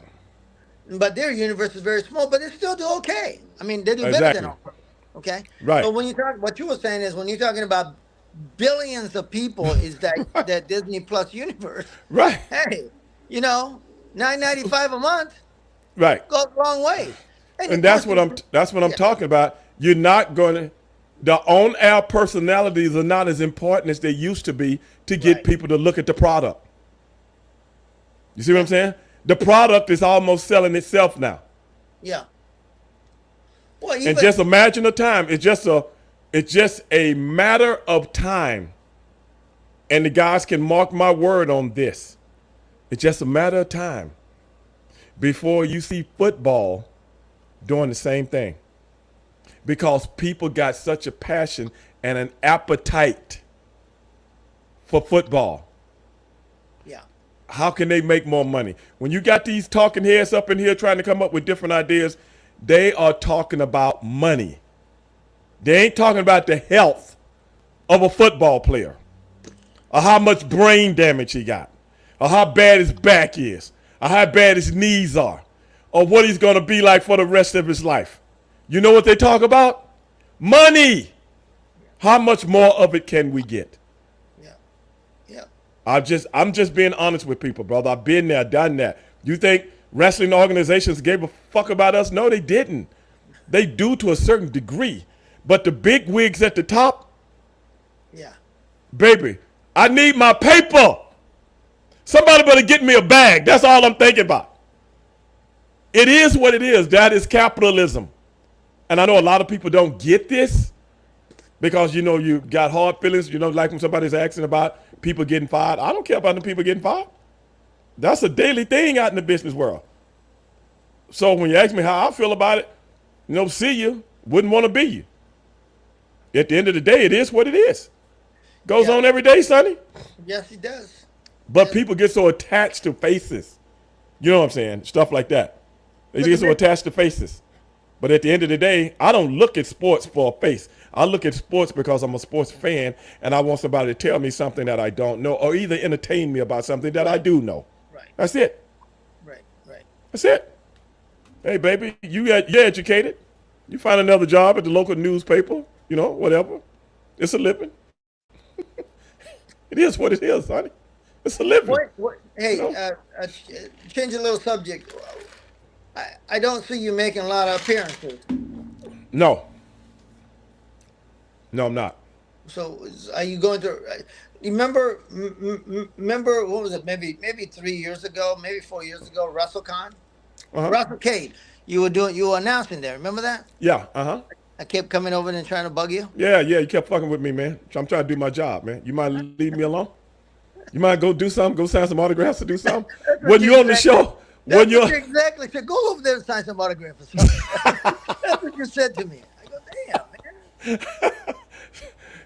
know, but their universe is very small, but they still do okay. I mean, they do better than exactly, ours. Okay, right, but when you talk, what you were saying is when you're talking about billions of people, is that Disney Plus universe? right, Hey, 9.95 a month right. goes a long ways. And of And course, that's what I'm yeah, talking about. You're not going to. The on-air personalities are not as important as they used to be to get right, people to look at the product. You see what I'm yeah, saying? The product is almost selling itself now. yeah. Well, And even just imagine the time. It's just a matter of time. And the guys can mark my word on this. It's just a matter of time before you see football doing the same thing. Because people got such a passion and an appetite for football. yeah, How can they make more money? When you got these talking heads up in here trying to come up with different ideas, they are talking about money. They ain't talking about the health of a football player, or how much brain damage he got, or how bad his back is, or how bad his knees are, or what he's going to be like for the rest of his life. You know what they talk about? Money. How much more of it can we get? yeah, yeah. I'm just being honest with people, brother. I've been there, done that. You think wrestling organizations gave a fuck about us? No, they didn't. They do to a certain degree. But the big wigs at the top, Yeah. baby, I need my paper. Somebody better get me a bag. That's all I'm thinking about. It is what it is. That is capitalism. And I know a lot of people don't get this because, you got hard feelings. Like when somebody's asking about people getting fired. I don't care about the people getting fired. That's a daily thing out in the business world. So when you ask me how I feel about it, see you, wouldn't want to be you. At the end of the day, it is what it is. Goes on every day, Sonny. Yes, it does. But people get so attached to faces. You know what I'm saying? Stuff like that. They get so attached to faces. But at the end of the day, I don't look at sports for a face. I look at sports because I'm a sports fan and I want somebody to tell me something that I don't know or either entertain me about something that I do know. Right. That's it. Right. That's it. Hey, baby, you're educated. You find another job at the local newspaper, whatever. It's a living. It is what it is, honey. It's a living. Hey, change a little subject. I don't see you making a lot of appearances. No, I'm not. So are you going to? Remember what was it? Maybe 3 years ago, maybe 4 years ago, WrestleCon, WrestleCade. You were announcing there. Remember that? Yeah. I kept coming over and trying to bug you. Yeah. You kept fucking with me, man. I'm trying to do my job, man. You mind leave me alone? You might go do something, go sign some autographs or do something. When you're on the show, That's what you exactly said. Go over there and sign some autographs or something. That's what you said to me. I go, damn, man.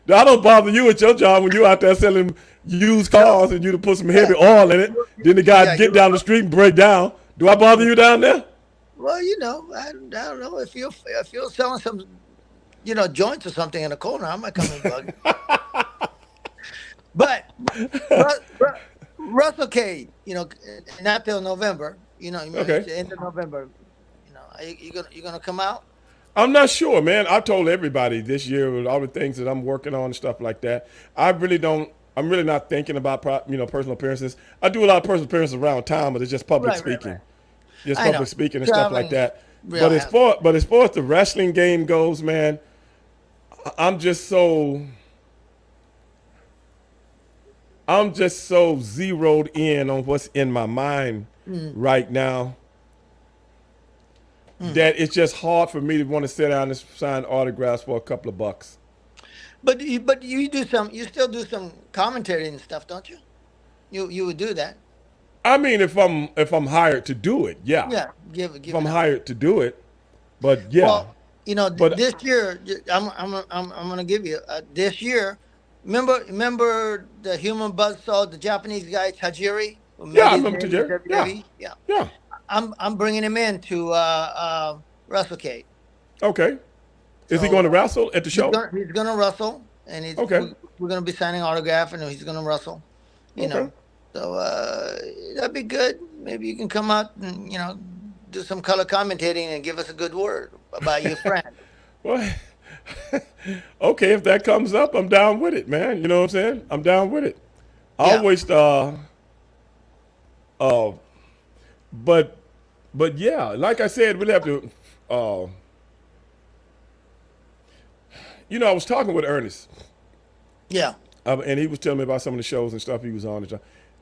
I don't bother you at your job when you out there selling used cars and you to put some heavy oil in it. Then the guy get down the street and break down. Do I bother you down there? Well, I don't know if you're selling some, joints or something in a corner, I might come and bug you. But WrestleCade, not till November. Okay. The end of November. Are you gonna come out? I'm not sure, man. I told everybody this year with all the things that I'm working on and stuff like that. I'm really not thinking about personal appearances. I do a lot of personal appearances around town, but it's just public speaking. Right. Just public speaking and stuff like that. But as far as the wrestling game goes, man, I'm just so zeroed in on what's in my mind right now that it's just hard for me to want to sit down and sign autographs for a couple of bucks. But you still do some commentary and stuff, don't you? You would do that. I mean, if I'm hired to do it, yeah. Yeah, give if I'm hired to do it, but yeah. Well, this year I'm gonna give you this year. Remember the human buzzsaw, the Japanese guy Tajiri? Yeah, I remember Tajiri. Yeah. I'm bringing him in to WrestleCade. Okay. Is he going to wrestle at the show? He's going to wrestle, and we're going to be signing autograph, and he's going to wrestle. You know, so that'd be good. Maybe you can come out and do some color commentating and give us a good word about your friend. Well, okay, if that comes up, I'm down with it, man. You know what I'm saying? I'm down with it. I always but yeah, like I said, we'll have to I was talking with Ernest. Yeah. And he was telling me about some of the shows and stuff he was on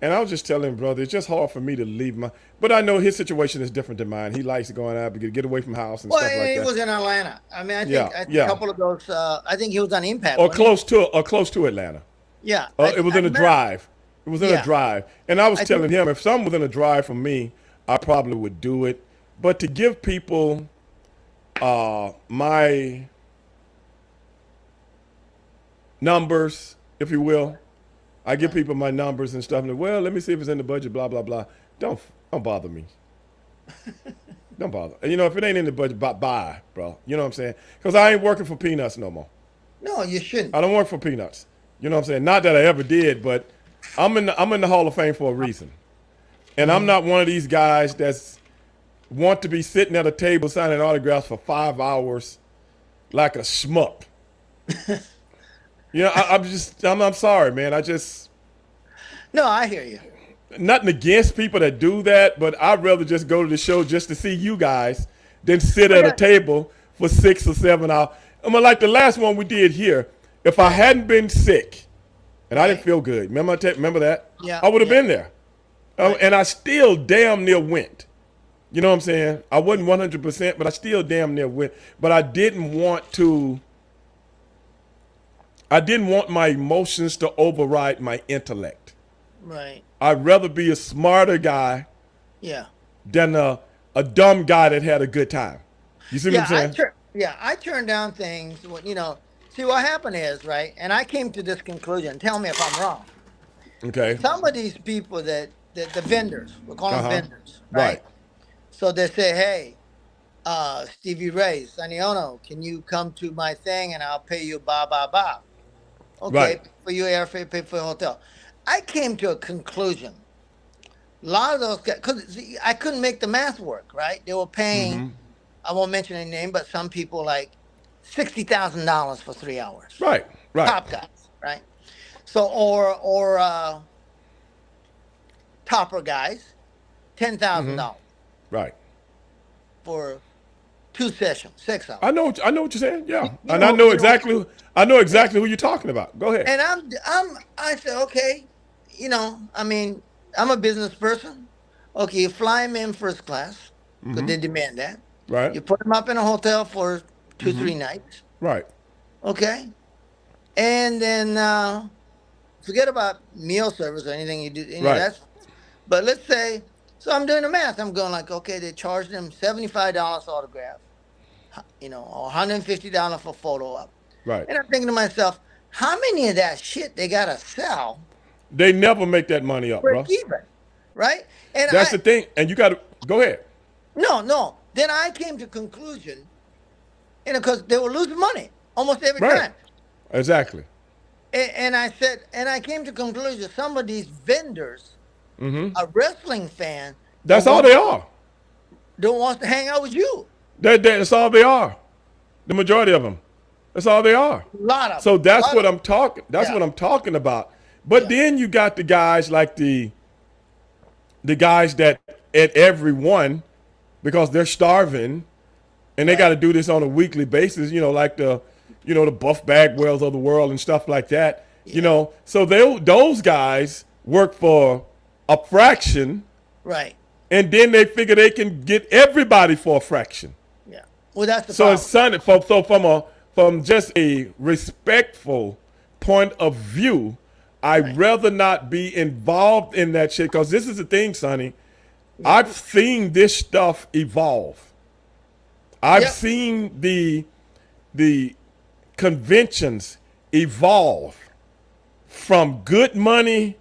and I was just telling him, brother, it's just hard for me to leave but I know his situation is different than mine. He likes going out to get away from the house and stuff like that. Well, he was in Atlanta. I mean, I think a couple of those. I think he was on Impact. Or close to Atlanta. Yeah. It was in a drive. It was in a drive. And I was telling him if something was in a drive from me, I probably would do it. But to give people my numbers, if you will, I give people my numbers and stuff. And well, let me see if it's in the budget, blah, blah, blah. Don't bother me. Don't bother. If it ain't in the budget, bye, bro. You know what I'm saying? Because I ain't working for peanuts no more. No, you shouldn't. I don't work for peanuts. You know what I'm saying? Not that I ever did, but I'm in the Hall of Fame for a reason. And I'm not one of these guys that's want to be sitting at a table signing autographs for 5 hours like a schmuck. I'm sorry, man. No, I hear you. Nothing against people that do that, but I'd rather just go to the show just to see you guys than sit at a table for 6 or 7 hours. I mean, like the last one we did here, if I hadn't been sick, and I didn't Right. feel good. Remember that? Yeah. I would have Yeah. been there, Right. and I still damn near went. You know what I'm saying? I wasn't 100%, but I still damn near went. But I didn't want to. I didn't want my emotions to override my intellect. Right. I'd rather be a smarter guy Yeah. than a dumb guy that had a good time. You see what I'm Yeah. saying? I turned down things. See what happened is right, and I came to this conclusion. Tell me if I'm wrong. Okay. Some of these people that the vendors, we call Uh them huh. vendors, right? Right. So they say, hey, Stevie Ray, Sonny Ono, can you come to my thing and I'll pay you ba ba ba. Okay, Right. pay for your airfare, pay for your hotel. I came to a conclusion. A lot of those guys, because I couldn't make the math work, right? They were paying, I won't mention any name, but some people like $60,000 for 3 hours. Right. Right. Top guys, right? So or topper guys, $10,000 Right. for 2 sessions, 6 hours. I know what you're saying. Yeah. You And I know, know exactly. I know exactly who you're talking about. Go ahead. and I said, okay, I mean, I'm a business person. Okay, you fly them in first class because they demand that. Right. You put them up in a hotel for 2, 3 nights. Right. Okay, and then forget about meal service or anything you do. Right. That's. But let's say, so I'm doing the math. I'm going like, okay, they charge them $75 autograph, or $150 for photo up. Right. And I'm thinking to myself, how many of that shit they gotta sell They never make that money up, break bro. even, right? And That's the thing. And you got to go ahead. no. Then I came to conclusion, because they were losing money almost every Right. time. Exactly. And I said, and I came to conclusion, some of these vendors, a wrestling fan, That's all they are. don't want to hang out with you. That's all they are. The majority of them. That's all they are. A lot of So them. that's Lot what of I'm talking. That's Yeah. what I'm talking about. But Yeah. then you got the guys like the guys that at every one, because they're starving, and they Right. got to do this on a weekly basis. Like the Buff Bagwells of the world and stuff like that. Yeah. So those guys work for a fraction, Right. and then they figure they can get everybody for a fraction. Yeah. Well, that's the So problem. it's Sunday. From just a respectful point of view, I'd rather not be involved in that shit. Because this is the thing, Sonny. I've seen this stuff evolve. I've Yep. seen the conventions evolve from good money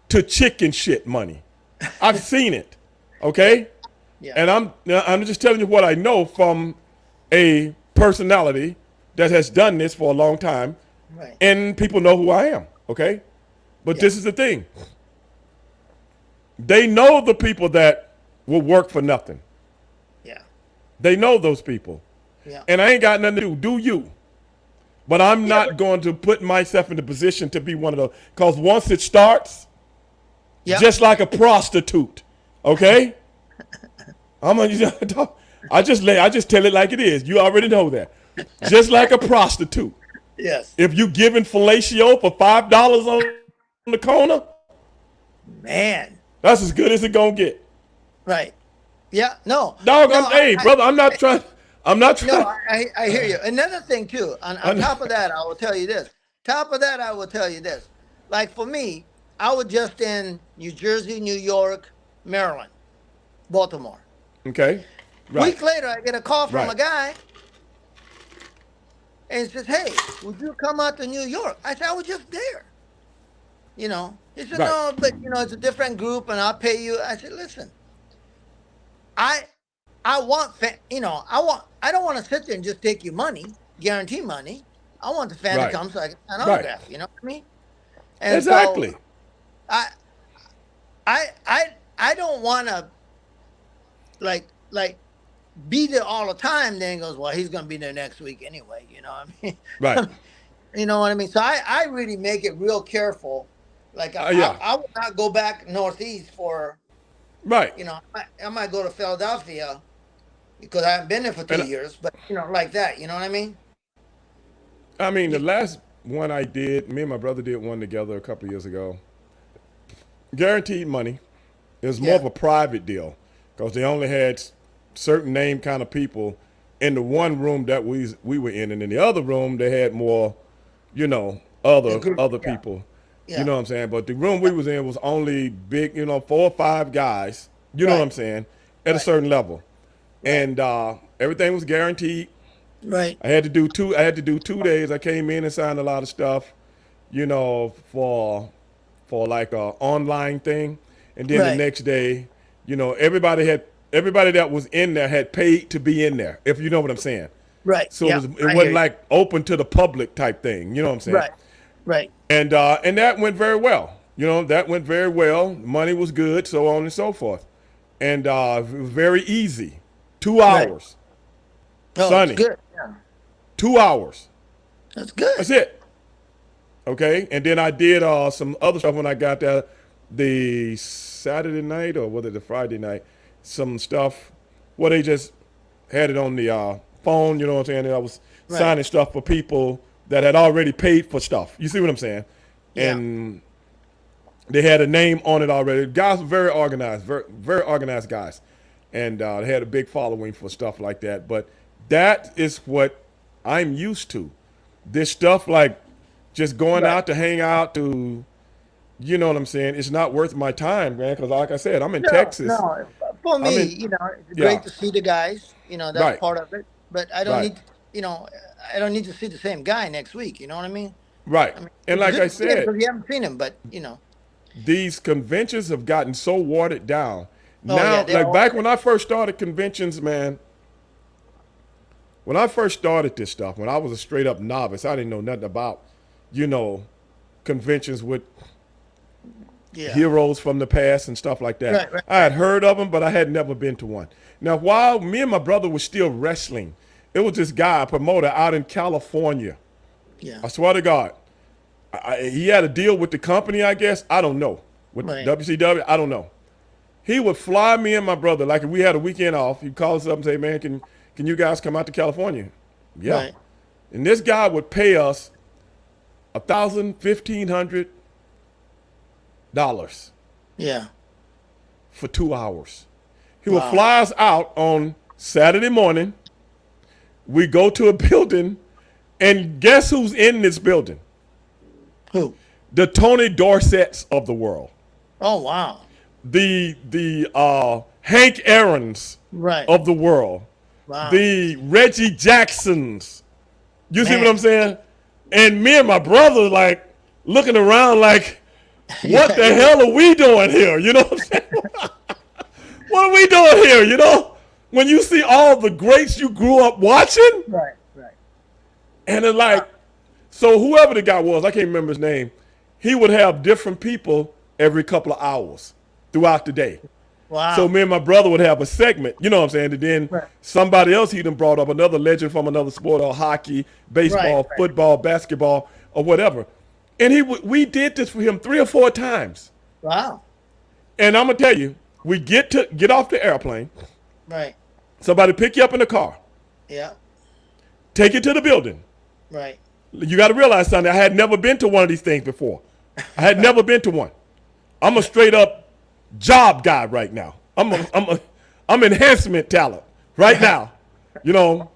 to chicken shit money. I've seen it. Okay? Yeah. And I'm just telling you what I know from a personality that has done this for a long time, Right. and people know who I am. Okay? But Yeah. this is the thing. They know the people that will work for nothing. Yeah. They know those people. Yeah. And I ain't got nothing to do. Do you? But I'm not going to put myself in the position to be one of those. Because once it starts, Yeah. just like a prostitute, okay? I just tell it like it is. You already know that. Just like a prostitute. Yes. If you giving fellatio for $5 on the corner, Man. that's as good as it gonna get. Right. Yeah. No. Dog, No, hey, brother, I'm not trying. I'm not trying. No, I hear you. Another thing too. On top of that, I will tell you this. Like for me, I was just in New Jersey, New York, Maryland, Baltimore. Okay. Right. Week later, I get a call from Right. a guy, and he says, "Hey, would you come out to New York?" I said, "I was just there." He said, Right. "No, but it's a different group, and I'll pay you." I said, "Listen, I want I don't want to sit there and just take your money, guarantee money. I want the fan Right. to come so I can sign Right. autograph. You know what I mean?" And Exactly. So I don't want to like be there all the time. Then he goes, "Well, he's gonna be there next week anyway." You know what I mean? Right. You know what I mean? So I really make it real careful. Like Yeah. I would not go back northeast for. Right. I might go to Philadelphia because I haven't been there for 2 And years, but like that, you know what I mean? I mean, the last one I did. Me and my brother did one together a couple of years ago. Guaranteed money. It was more Yeah. of a private deal because they only had certain name kind of people in the one room that we were in, and in the other room they had more, The other group. other Yeah. people. You Yeah. know what I'm saying? But the room we was in was only big, 4 or 5 guys. You know what I'm Right. saying? At a Right. certain level, Right. and everything was guaranteed. Right. I had to do two. I had to do 2 days. I came in and signed a lot of stuff, for like a online thing, and then the Right. next day, everybody that was in there had paid to be in there. If you know what I'm saying. Right. So Yeah. it I hear wasn't you. like open to the public type thing. You know what I'm saying? Right. Right. And that went very well. That went very well. Money was good, so on and so forth, and it was very easy. Two Right. hours, Oh, it's Sonny. good. Yeah. 2 hours. That's good. That's it. Okay, and then I did some other stuff when I got there, the Saturday night or was it the Friday night? Some stuff where they just had it on the phone. You know what I'm saying? And I was Right. signing stuff for people that had already paid for stuff. You see what I'm saying? Yeah. And they had a name on it already. Guys were very organized, very, very organized guys, and they had a big following for stuff like that. But that is what I'm used to. This stuff like just going Right. out to hang out to, you know what I'm saying? It's not worth my time, man. Because like I said, I'm in No, Texas. no. For I'm me, in, it's yeah, great to see the guys. That's right, part of it. But right, I don't need to see the same guy next week. You know what I mean? right. I mean, And it's like good I to see him said, because you haven't seen him. But these conventions have gotten so watered down. oh yeah, Now, they're like all back when I first started conventions, man, when I first started this stuff, when I was a straight up novice, I didn't know nothing about, you know, conventions with yeah. heroes from the past and stuff like that. Right, right, I had heard of them, but I had never been to one. Now, while me and my brother were still wrestling, it was this guy, a promoter out in California. yeah, I swear to God, he had a deal with the company, I guess. I don't know. With right, WCW, I don't know. He would fly me and my brother, like if we had a weekend off, he'd call us up and say, man, can you guys come out to California? Yeah. right, And this guy would pay us $1,500 yeah. for 2 hours. He would Wow. fly us out on Saturday morning. We go to a building, and guess who's in this building? Who? The Tony Dorsetts of the world, Oh wow. the Hank Aaron's Right. of the world, Wow. the Reggie Jacksons. You see what Man. I'm saying? And me and my brother like looking around like, what the Yeah. hell are we doing here? You know what I'm saying? What are we doing here? When you see all the greats you grew up watching, Right. Right. and it's like, so whoever the guy was, I can't remember his name, he would have different people every couple of hours throughout the day. So Wow. me and my brother would have a segment, you know what I'm saying? And then Right. somebody else he done brought up, another legend from another sport, or hockey, Right. baseball, Right. football, basketball, or whatever. And we did this for him 3 or 4 times. Wow. And I'm gonna tell you, we get off the airplane, Right. somebody pick you up in the car, Yeah. take you to the building. Right. You got to realize something. I had never been to one of these things before. I had never been to one. I'm a straight up job guy right now. I'm enhancement talent right now. You know,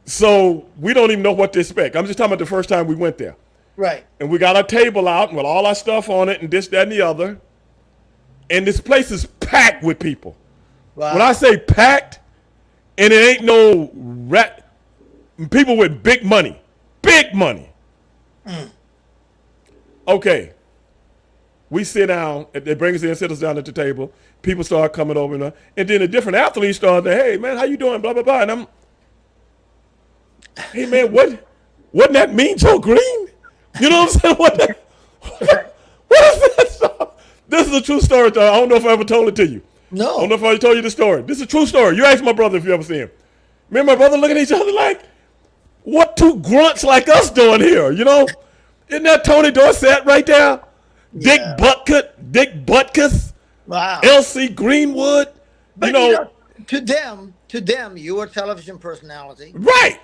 so we don't even know what to expect. I'm just talking about the first time we went there, Right. and we got our table out with all our stuff on it, and this, that, and the other. And this place is packed with people. When I Wow. say packed, and it ain't no rat, people with big money, big money. Okay, we sit down. They bring us in, sit us down at the table. People start coming over, and then the different athletes start saying, "Hey, man, how you doing?" Blah blah blah. And I'm, "Hey, man, wasn't that Mean Joe Green? You know what I'm saying? What is this stuff?" This is a true story. I don't know if I ever told it to you. I don't know No. if I told you the story. This is a true story. You ask my brother if you ever see him. Me and my brother looking at each other like, what two grunts like us doing here? Isn't that Tony Dorsett right there? Yeah. Dick Butkus, Wow. L.C. Greenwood. But to them, you were a television personality. Right.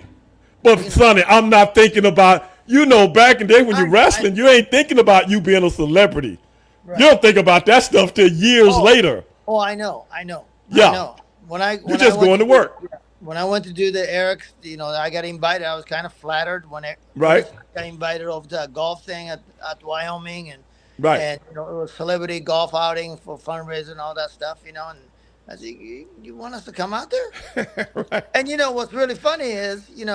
But Sonny, I'm not thinking about You know, back in the day when you're I wrestling, you ain't thinking about you being a celebrity. You right. don't think about that stuff till years Oh, later. oh, I know, I know, I Yeah, know. you're When I just went going to to do the, work, yeah, when I went to do the Eric's, I got invited. I was kind of flattered when it right? first got invited over to a golf thing at Wyoming, Right. and it was celebrity golf outing for fundraising and all that stuff, and I said, you want us to come out there? Right. And what's really funny is, you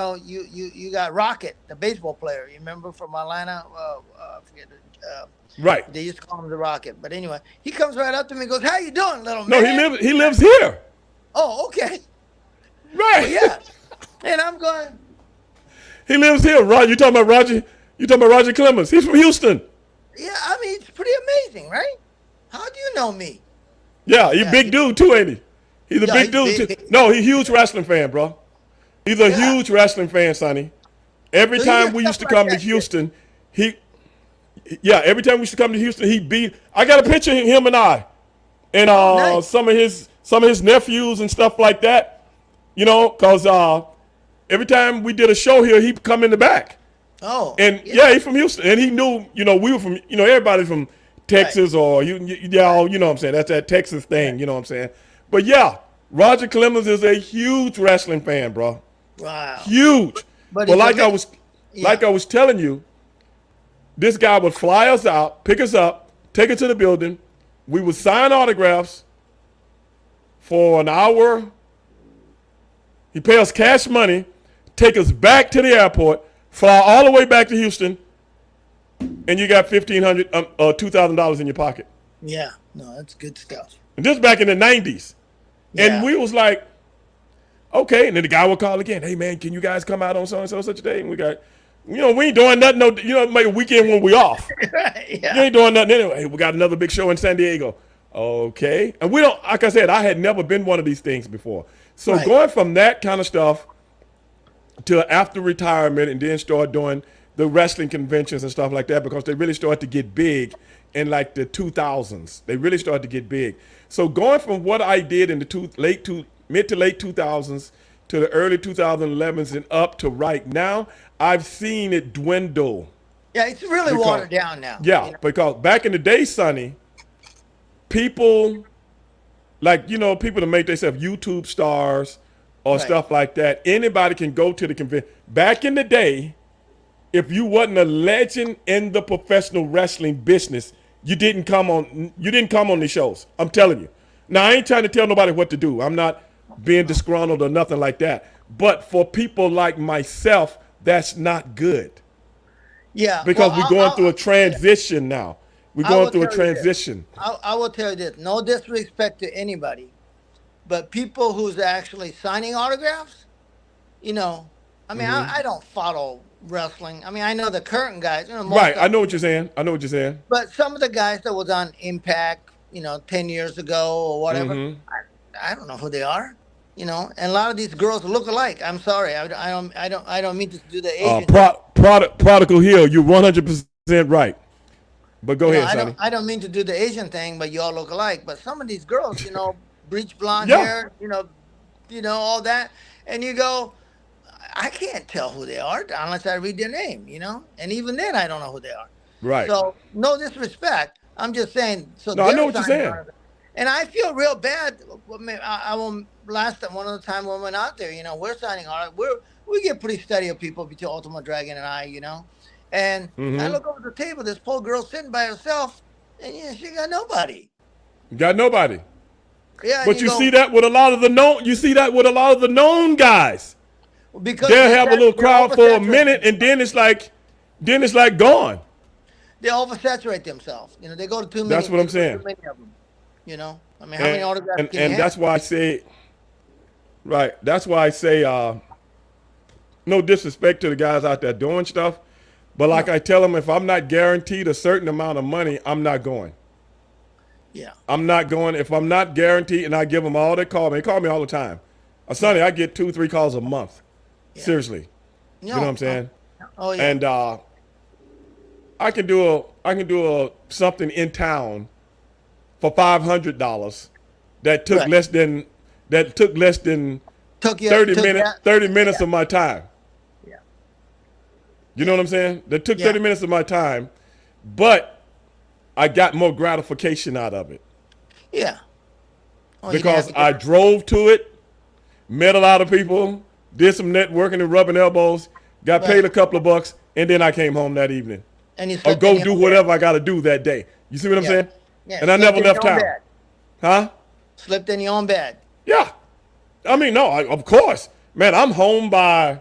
got Rocket, the baseball player. You remember from Atlanta? I forget. Right. They used to call him the Rocket. But anyway, he comes right up to me and goes, "How you doing, little No, he man?" lives. He lives here. Oh, okay. Well, Right. yeah. And I'm going, He lives here. Roger, you talking about Roger? You talking about Roger Clemens? He's from Houston. yeah. I mean, it's pretty amazing, right? How do you know me? Yeah, he Yeah. big dude too, ain't he? He's a Yeah. big He's dude too. big. No, he's a huge wrestling fan, bro. He's a Yeah. huge wrestling fan, Sonny. Every So you time get we stuff used to like come to that. Houston, he, yeah, every time we used to come to Houston, he beat. I got a picture of him and I, and Oh, nice. some of his nephews and stuff like that. Cause every time we did a show here, he'd come in the back. Oh, And yeah. yeah, he's from Houston, and he knew, we were from, everybody from Right. Texas or y'all, you know what I'm saying? That's that Texas thing, Right. you know what I'm saying? But yeah, Roger Clemens is a huge wrestling fan, bro. Wow. Huge. But Well, he's a like I bit. was, Yeah. like I was telling you, this guy would fly us out, pick us up, take us to the building. We would sign autographs for an hour. He pay us cash money, take us back to the airport, fly all the way back to Houston, and you got $1,500, $2,000 in your pocket. Yeah. No, that's good stuff. And this back in the '90s, and Yeah. we was like, okay. And then the guy would call again. Hey man, can you guys come out on so and so such a day? And we got, we ain't doing nothing. No, make a weekend when we off. You Yeah. ain't doing nothing anyway. Hey, we got another big show in San Diego. Okay. And we don't, like I said, I had never been one of these things before. So Right. going from that kind of stuff to after retirement and then start doing the wrestling conventions and stuff like that because they really started to get big in like the 2000s. They really started to get big. So going from what I did in the mid to late 2000s to the early 2011s and up to right now, I've seen it dwindle. Yeah. It's really Because watered down now. yeah, because back in the day, Sonny, people like people to make themselves YouTube stars or Right. stuff like that. Anybody can go to the convention. Back in the day, if you wasn't a legend in the professional wrestling business, you didn't come on. You didn't come on these shows. I'm telling you. Now I ain't trying to tell nobody what to do. I'm not being disgruntled or nothing like that. But for people like myself, that's not good Yeah. Well, because we're going through a transition now. We're I going will through a tell you this. transition. I will tell you this. No disrespect to anybody, but people who's actually signing autographs, you know, I mean, I don't follow wrestling. I mean, I know the current guys, most Right. of I them, know what you're saying. I know what you're saying. but some of the guys that was on Impact, 10 years ago or whatever, I don't know who they are, and a lot of these girls look alike. I'm sorry. I don't mean to do the Asian. Prodigal Hill, you're 100% right. But go ahead, I Sonny. don't mean to do the Asian thing, but you all look alike. But some of these girls, bleach blonde Yeah. hair, all that, and you go, I can't tell who they are unless I read their name, and even then I don't know who they are. Right. So no disrespect, I'm just saying. So No, I know they're what you're signing saying. autographs. And I feel real bad. I will last time one of the time when we went out there, we're signing autographs. We get pretty steady of people between Ultimate Dragon and I, and I look over the table, this poor girl sitting by herself, and she got nobody. Got nobody. Yeah, and But you you go, see that with a lot of the known. You see that with a lot of the known guys. because They'll have a little they're crowd for a oversaturated minute, and then it's like gone. they oversaturate themselves. They go to too many. That's what I'm they go to saying. Too many of them. I mean, how many And autographs and, can you and have? that's why I say, right. That's why I say, no disrespect to the guys out there doing stuff, but like No. I tell them, if I'm not guaranteed a certain amount of money, I'm not going. Yeah. I'm not going if I'm not guaranteed, and I give them all they call me. They call me all the time. Sonny, I get 2-3 calls a month. Yeah. Seriously, you know what I'm saying? Oh yeah. And I can do a something in town for $500 that took Right. less than took you 30 took minutes that- 30 minutes yeah. of my time. Yeah. You know Yeah. what I'm saying? That took Yeah. 30 minutes of my time, but I got more gratification out of it Yeah. Oh, you didn't have because to get. I drove to it, met a lot of people, did some networking and rubbing elbows, got paid Right. a couple of bucks, and then I came home that evening. And you Or slept in go your do own bed. whatever I got to do that day. You see what I'm Yeah. saying? Yeah. And I never Slept in left your own town. bed. Huh? Slept in your own bed. Yeah. I mean, no, of course. Man, I'm home by,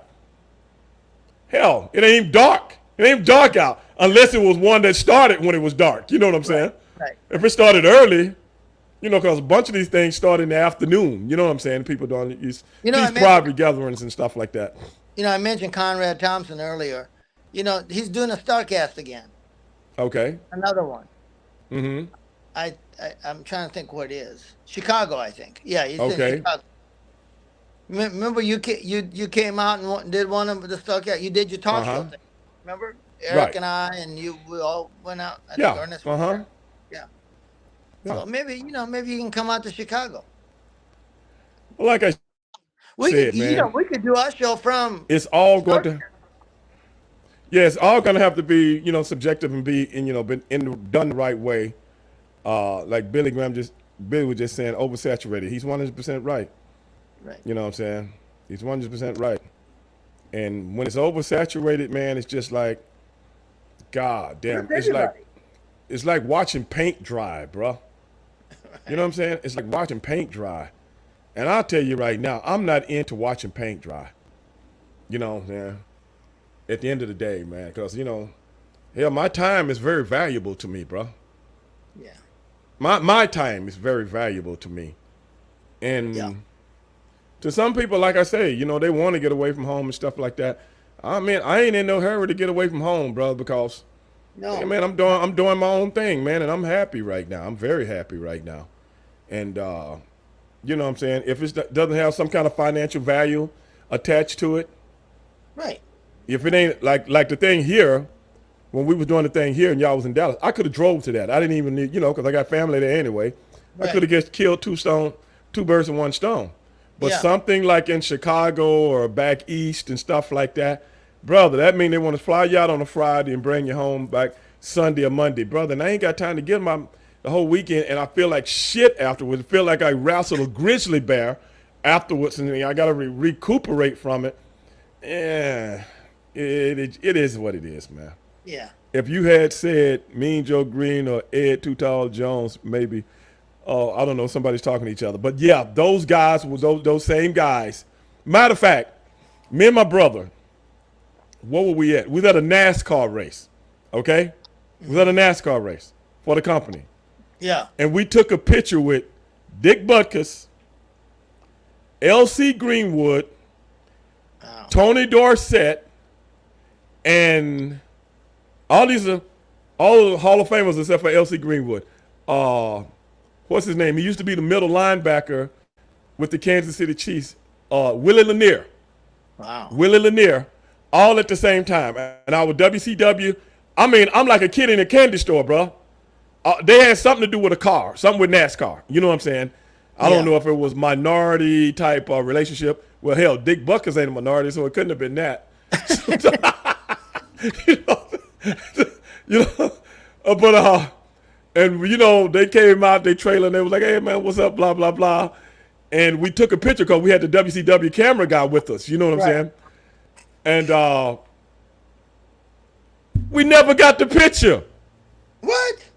hell, it ain't even dark. It ain't dark out unless it was one that started when it was dark. You know what I'm Right. saying? Right. If it started early, because a bunch of these things start in the afternoon. You know what I'm saying? People don't use You know, I these mentioned. private gatherings and stuff like that. I mentioned Conrad Thompson earlier. He's doing a Starcast again. Okay. Another one. Mm-hmm. I'm trying to think what it is. Chicago, I think. Yeah, he's in Okay. Chicago. Remember you came out and did one of the Starcast. You did your talk show Uh-huh. thing. Remember Eric Right. and I and you. We all went out. I think Yeah. Ernest was Uh-huh. there. Yeah. Yeah. So maybe you can come out to Chicago. Well, like I We could said, man, we could do our show from it's all going Starcast. to yeah, it's all gonna have to be, subjective and be done the right way. Like Billy was just saying, oversaturated. He's 100% right. Right. You know what I'm saying? He's 100% right. And when it's oversaturated, man, it's just like, God damn. That's everybody. It's like watching paint dry, bro. You know what I'm saying? It's like watching paint dry. And I'll tell you right now, I'm not into watching paint dry. You know what I'm saying? At the end of the day, man, because hell, my time is very valuable to me, bro. Yeah. My time is very valuable to me, and Yeah. to some people, like I say, they want to get away from home and stuff like that. I mean, I ain't in no hurry to get away from home, bro, because No. hey, man, I'm doing my own thing, man, and I'm happy right now. I'm very happy right now, and you know what I'm saying? If it doesn't have some kind of financial value attached to it, Right. if it ain't like the thing here, when we was doing the thing here and y'all was in Dallas, I could have drove to that. I didn't even need, because I got family there anyway. I Right. could have just killed two birds with one stone. But Yeah. something like in Chicago or back east and stuff like that, brother, that mean they want to fly you out on a Friday and bring you home back Sunday or Monday, brother. And I ain't got time to give the whole weekend, and I feel like shit afterwards. I feel like I wrestled a grizzly bear afterwards, and I got to recuperate from it. Yeah, it is what it is, man. Yeah. If you had said Mean Joe Green or Ed Too Tall Jones, maybe, I don't know, somebody's talking to each other. But yeah, those guys were those same guys. Matter of fact, me and my brother, what were we at? We was at a NASCAR race, okay? We was at a NASCAR race for the company. Yeah. And we took a picture with Dick Butkus, L.C. Greenwood, Wow. Tony Dorsett, and all the Hall of Famers except for L.C. Greenwood. What's his name? He used to be the middle linebacker with the Kansas City Chiefs. Willie Lanier. Wow. Willie Lanier, all at the same time. And I was WCW. I mean, I'm like a kid in a candy store, bro. They had something to do with a car, something with NASCAR. You know what I'm saying? I don't know if it was minority type relationship. Well, hell, Dick Butkus ain't a minority, so it couldn't have been that. you know, but and they came out, they trailer, and they was like, "Hey man, what's up?" Blah blah blah, and we took a picture because we had the WCW camera guy with us. You know what I'm saying? And we never got the picture. What?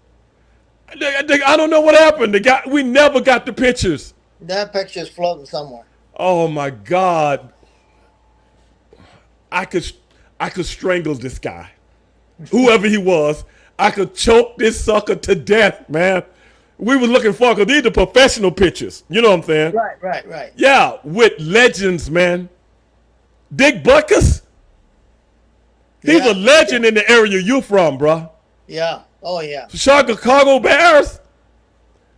I don't know what happened. We never got the pictures. That picture's floating somewhere. Oh my God! I could strangle this guy, whoever he was. I could choke this sucker to death, man. We was looking for, because these are professional pictures. You know what I'm saying? Right. Yeah, with legends, man. Dick Butkus. He's a legend in the area you from, bro. Yeah. Oh yeah. Chicago Bears.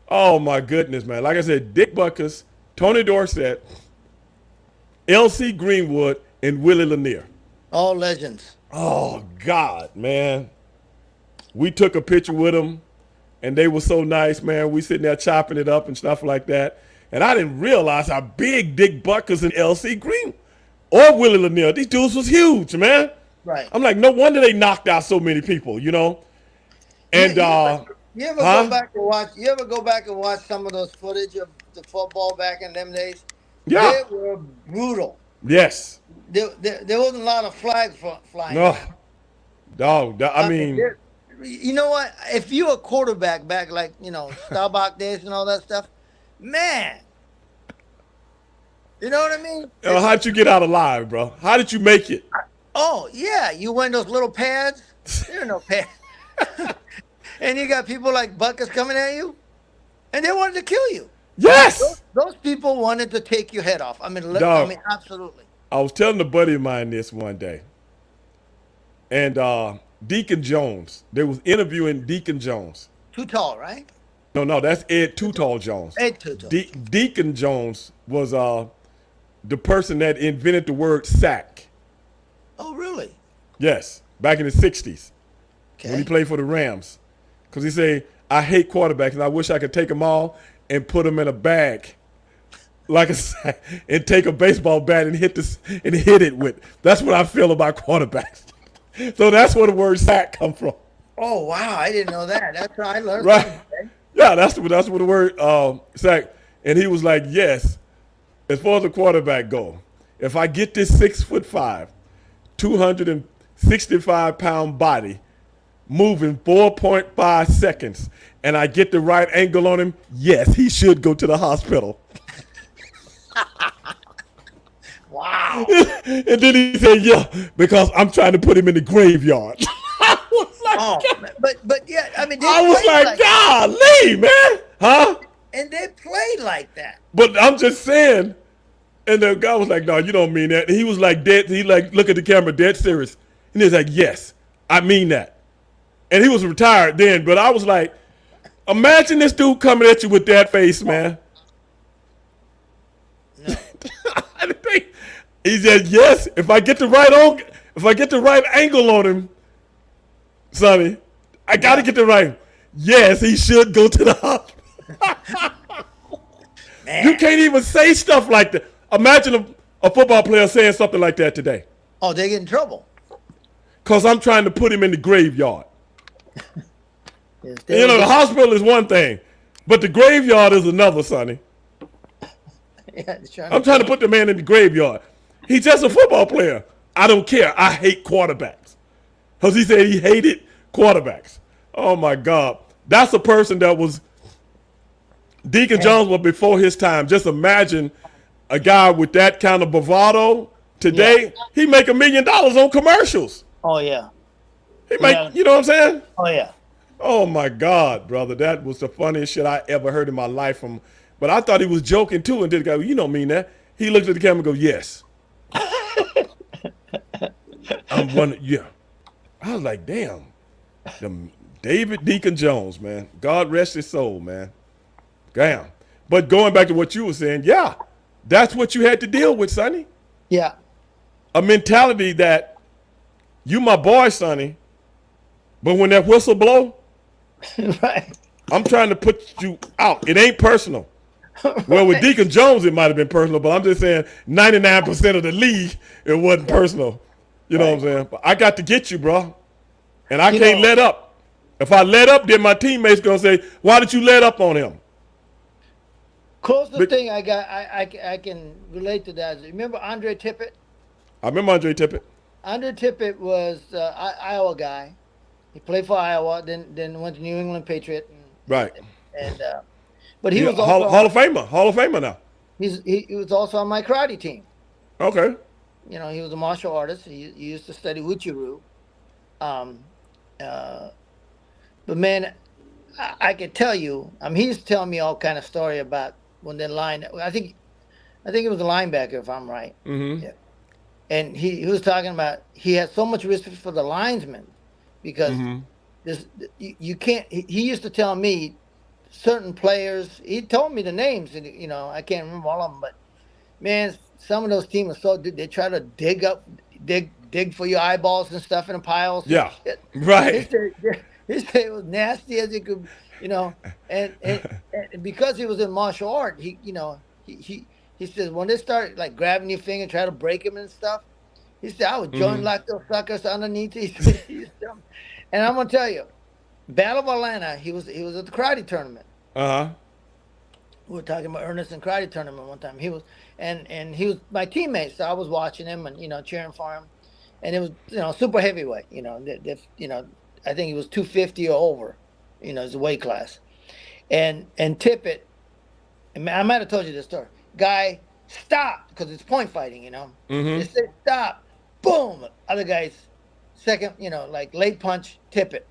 Oh my goodness, man. Like I said, Dick Butkus, Tony Dorsett, L.C. Greenwood, and Willie Lanier. All legends. Oh God, man. We took a picture with them, and they were so nice, man. We sitting there chopping it up and stuff like that. And I didn't realize how big Dick Butkus and L.C. Green or Willie Lanier, these dudes was huge, man. Right. I'm like, no wonder they knocked out so many people, you know. You, And you ever you ever go huh? back and watch? You ever go back and watch some of those footage of the football back in them days? Yeah. They were brutal. Yes. There wasn't a lot of flags flying No. then. Dog. I I mean, mean, you know what? If you a quarterback back like Staubach days and all that stuff, man, you know what I mean? how'd you get out alive, bro? How did you make it? Oh yeah, you wearing those little pads? There are no pads, and you got people like Buckets coming at you, and they wanted to kill you. I mean, Yes. those people wanted to take your head off. I mean, Dog. absolutely. I was telling a buddy of mine this one day, and Deacon Jones. They was interviewing Deacon Jones. Too tall, right? No, no, that's Ed Too Tall Jones. Hey, too tall. Deacon Jones was the person that invented the word sack. Oh, really? Yes, back in the '60s when he Okay. played for the Rams, because he said, "I hate quarterbacks, and I wish I could take them all and put them in a bag, like a sack, and take a baseball bat and hit it with." That's what I feel about quarterbacks. So that's where the word sack come from, Oh, wow! I didn't know that. That's how I learned right? something today. Yeah, that's what the word sack. And he was like, "Yes, as far as the quarterback go, if I get this 6'5", 265-pound body moving 4.5 seconds, and I get the right angle on him, yes, he should go to the hospital." Wow. And then he said, "Yeah, because I'm trying to put him in the graveyard." I was like, Oh, but yeah, I mean, they I was played like, like that, golly, man, huh? and they played like that. But I'm just saying. And the guy was like, "No, you don't mean that." And he was like, dead. He like look at the camera, dead serious. And he was like, "Yes, I mean that." And he was retired then. But I was like, imagine this dude coming at you with that face, man. No. He said, "Yes, if I get the right angle on him, Sonny, I got to Yeah, get the right. Yes, he should go to the hospital." You man. can't even say stuff like that. Imagine a football player saying something like that today. Oh, they get in trouble. Because I'm trying to put him in the graveyard. Yes, they You would know, the get. hospital is one thing, but the graveyard is another, Sonny. Yeah, they're trying to I'm trying to kill put the man in the graveyard. He's just a football player. I don't care. I hate quarterbacks. Because he said he hated quarterbacks. Oh, my God. That's a person that was, Deacon him. Jones was before his time. Just imagine a guy with that kind of bravado Yeah. today. He make $1 million on commercials. Oh yeah. He make, Yeah. you know what I'm saying? Oh yeah. Oh my God, brother, that was the funniest shit I ever heard in my life from. But I thought he was joking too, and did go, "You don't mean that." He looked at the camera and go, "Yes, I'm one." Yeah, I was like, "Damn, the David Deacon Jones, man. God rest his soul, man. Damn." But going back to what you were saying, yeah, that's what you had to deal with, Sonny. Yeah. A mentality that you my boy, Sonny, but when that whistle blow, Right. I'm trying to put you out. It ain't personal. Well, with Right. Deacon Jones, it might have been personal, but I'm just saying 99% of the league, it wasn't personal. You know what I'm Right. saying? But I got to get you, bro. And I You can't know, let up. If I let up, then my teammates going to say, "Why did you let up on him?" closest But thing I got, I can relate to that. Is, remember Andre Tippett? I remember Andre Tippett. Andre Tippett was Iowa guy. He played for Iowa, then went to New England Patriot, Right. and but he Yeah, was also Hall of Famer. Hall of Famer now. he was also on my karate team. Okay. He was a martial artist. He used to study Uchiru. Um, uh, but man, I could tell you. He's telling me all kind of story about when they line. I think it was a linebacker, if I'm right. Mm-hmm. Yeah. And he was talking about he had so much respect for the linesmen because Mm-hmm. this you can't. He used to tell me certain players. He told me the names, and I can't remember all of them. But man, some of those teams are so they try to dig for your eyeballs and stuff in piles and Yeah. shit. He Right. said, he said it was nasty as it could, and because he was in martial art, he says when they start like grabbing your finger, try to break him and stuff, He said, I would join Mm-hmm. like those suckers underneath. And I'm gonna tell you, Battle of Atlanta. He was at the karate tournament. Uh-huh. We were talking about Ernest and karate tournament one time. He was and he was my teammate, so I was watching him and cheering for him. And it was super heavyweight. I think he was 250 or over. His weight class. And Tippett. And I might have told you this story. Guy stopped because it's point fighting. They Mm-hmm. said stop. Boom. Other guy's second. Like late punch. Tippett.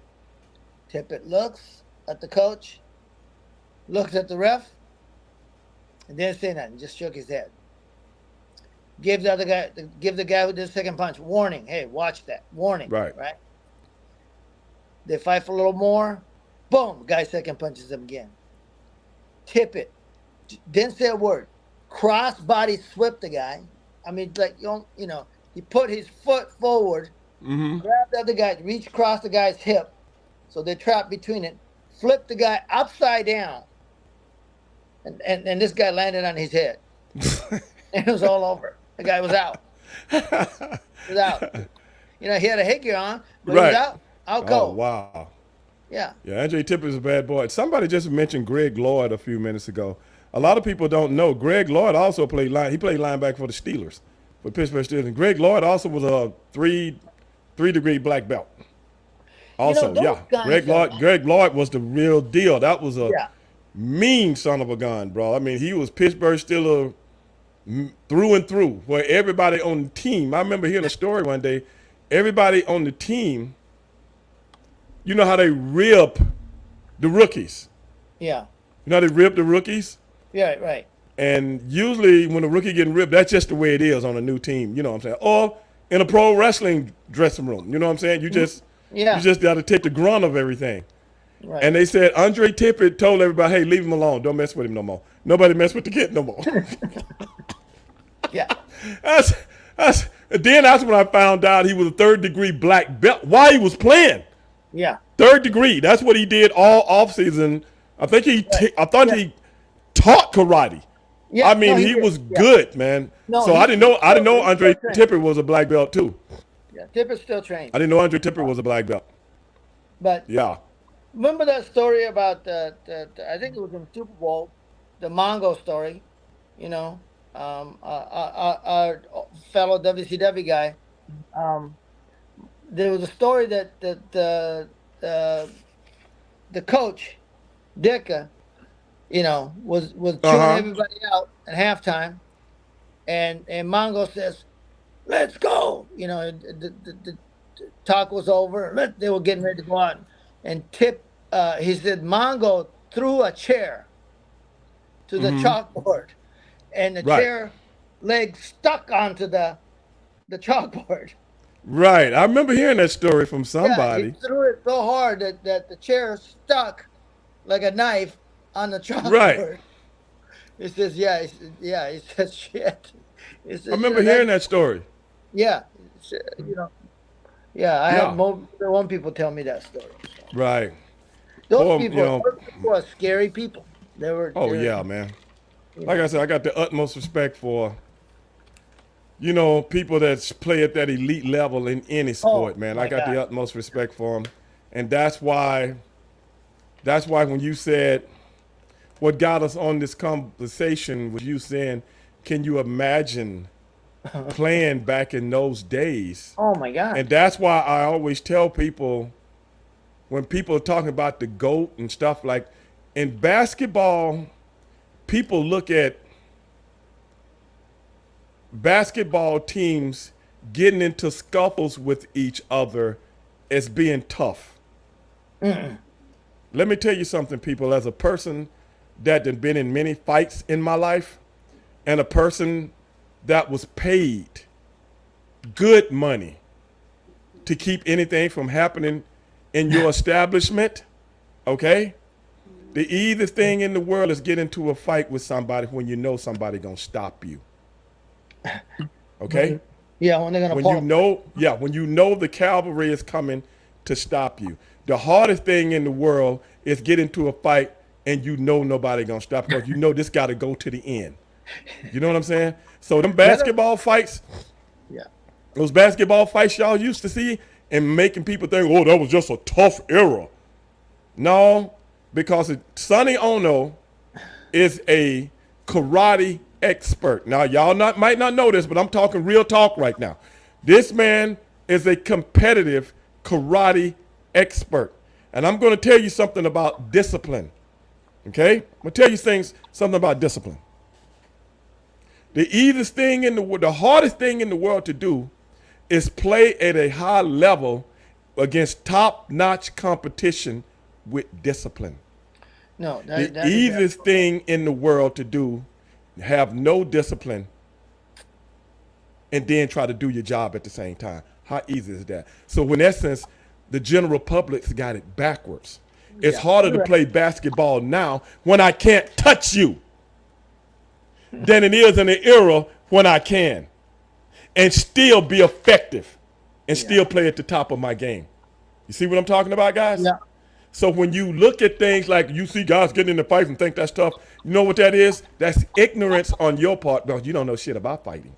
Tippett looks at the coach. Looks at the ref. And didn't say nothing, just shook his head. Give the guy who did the second punch warning. Hey, watch that. Warning. Right. Right? They fight for a little more. Boom. Guy second punches him again. Tippett. Didn't say a word. Cross body swept the guy. I mean, like, he put his foot forward, Mm-hmm. grabbed the other guy, reached across the guy's hip. So they're trapped between it. Flipped the guy upside down. And this guy landed on his head. And it was all over. The guy was out. He was out. He had a headgear on, but he was Right. out. Out Oh, cold. wow. Yeah. Yeah, Andre Tippett's a bad boy. Somebody just mentioned Greg Lloyd a few minutes ago. A lot of people don't know Greg Lloyd also played line. He played linebacker for the Steelers, for Pittsburgh Steelers. And Greg Lloyd also was a three-degree black belt. Also, Those yeah, guys Greg Lloyd was the real deal. That was a yeah. mean son of a gun, bro. I mean, he was Pittsburgh Steeler through and through. Where everybody on the team, I remember hearing a story one day. Everybody on the team, you know how they rip the rookies. Yeah. You know how they rip the rookies? Yeah, right. And usually when a rookie getting ripped, that's just the way it is on a new team. You know what I'm saying? Or in a pro wrestling dressing room. You know what I'm saying? You just Yeah. got to take the grunt of everything. Right. And they said Andre Tippett told everybody, hey, leave him alone. Don't mess with him no more. Nobody mess with the kid no more. Yeah. Then that's when I found out he was a third-degree black belt while he was playing. Yeah. Third degree. That's what he did all offseason. I think I thought Yeah. he taught karate. Yeah. I mean, No, he did. was Yeah. good, man. No, So I didn't know he's Andre still trained. Tippett was a black belt too. Yeah. Tippett's still trained. I didn't know Andre Tippett was a black belt. But Yeah. remember that story about I think it was in the Super Bowl, the Mongo story, our fellow WCW guy. Um, there was a story that the coach, Dicka, was chewing Uh-huh. everybody out at halftime, and Mongo says, "Let's go." The talk was over. They were getting ready to go out, and he said Mongo threw a chair to the chalkboard, and the Right. chair leg stuck onto the chalkboard. Right. I remember hearing that story from Yeah, he somebody. threw it so hard that the chair stuck like a knife on the Right. chalkboard. He says, yeah, he says, shit. He I says, remember shit, hearing that story. yeah, yeah, I had Yeah. more than one people tell me that story. So. Right. Those Or, people, are scary people. They were. oh they're, yeah, man. you Like know, I said, I got the utmost respect for people that play at that elite level in any sport, oh man. I my got God. the utmost respect for them, and that's why when you said what got us on this conversation was you saying, can you imagine playing back in those days? Oh my God. And that's why I always tell people when people are talking about the GOAT and stuff, like in basketball, people look at basketball teams getting into scuffles with each other as being tough. Let me tell you something, people. As a person that had been in many fights in my life, and a person that was paid good money to keep anything from happening in your establishment, okay? The easiest thing in the world is get into a fight with somebody when you know somebody gonna stop you. Okay? Yeah, when they're gonna When pull. when you know the cavalry is coming to stop you. The hardest thing in the world is get into a fight and you know nobody gonna stop because you know this gotta go to the end. You know what I'm saying? So them basketball fights, Yeah. Those basketball fights y'all used to see and making people think, oh, that was just a tough era. No, because Sonny Ono is a karate expert. Now, y'all might not know this, but I'm talking real talk right now. This man is a competitive karate expert. And I'm going to tell you something about discipline. Okay? I'm going to tell you something about discipline. The hardest thing in the world to do is play at a high level against top-notch competition with discipline. No, the easiest thing in the world to do, have no discipline, and then try to do your job at the same time. How easy is that? So in essence, the general public's got it backwards. It's harder to play basketball now when I can't touch you than it is in the era when I can, and still be effective and still play at the top of my game. You see what I'm talking about, guys? Yeah. So when you look at things like you see guys getting in the fight and think that's tough, you know what that is? That's ignorance on your part, because you don't know shit about fighting.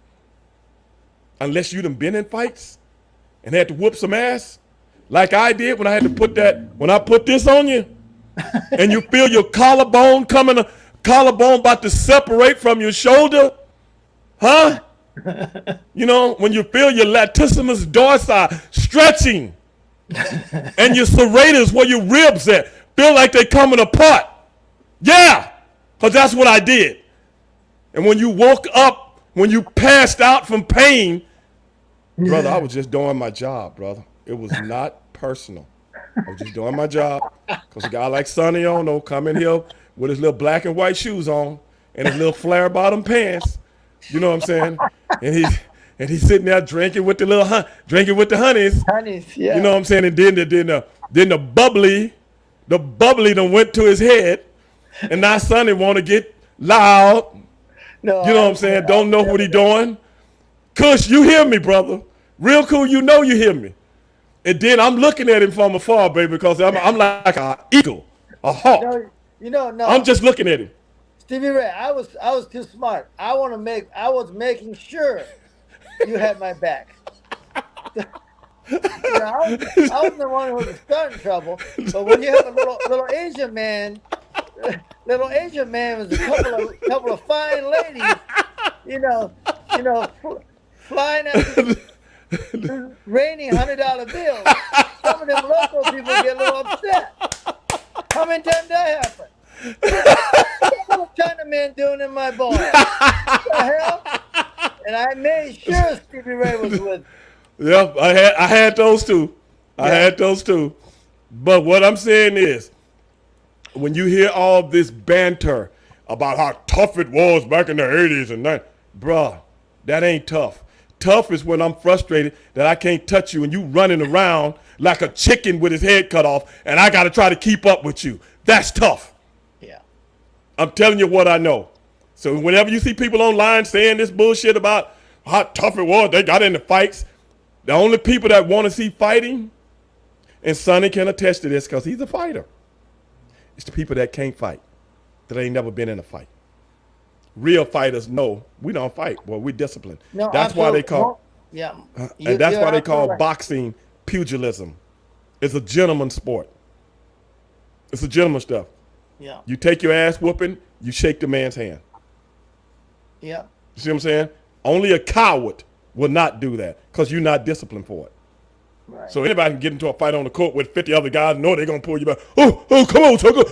Unless you done been in fights and had to whoop some ass, like I did when I put this on you, and you feel your collarbone about to separate from your shoulder, huh? You know, when you feel your latissimus dorsi stretching, and your serratus where your ribs at feel like they coming apart. Yeah, because that's what I did. And when you woke up, when you passed out from pain, brother, I was just doing my job, brother. It was not personal. I was just doing my job. Because a guy like Sonny Ono come in here with his little black and white shoes on and his little flare bottom pants. You know what I'm saying? And he's sitting there drinking with the honeys. Honeys, yeah. You know what I'm saying? And then the bubbly done went to his head, and now Sonny want to get loud. No, you know what I'm saying? Don't know what he doing. Kush, you hear me, brother? Real cool, you know you hear me. And then I'm looking at him from afar, baby, because I'm like an eagle, a hawk. No. I'm just looking at him. Stevie Ray, I was too smart. I was making sure you had my back. I was the one who was starting trouble. But when you have a little Asian man with a couple of fine ladies, flying after raining $100 bills, some of them local people get a little upset. How many times that happened? What kind of man doing in my bar? What the hell? And I made sure Stevie Ray was with me. Yep, I had those two. I had those two. But what I'm saying is, when you hear all this banter about how tough it was back in the 80s and that, bruh, that ain't tough. Tough is when I'm frustrated that I can't touch you and you running around like a chicken with his head cut off and I got to try to keep up with you. That's tough. Yeah. I'm telling you what I know. So whenever you see people online saying this bullshit about how tough it was, they got into fights, the only people that want to see fighting, and Sonny can attest to this because he's a fighter, it's the people that can't fight, that ain't never been in a fight. Real fighters know we don't fight. Well, we discipline. No, that's why they call and that's why they call boxing pugilism. It's a gentleman's sport. It's a gentleman stuff. Yeah. You take your ass whooping, you shake the man's hand. Yeah. You see what I'm saying? Only a coward will not do that because you're not disciplined for it. Right. So anybody can get into a fight on the court with 50 other guys, know they're going to pull you back. Oh, come on, Tucker.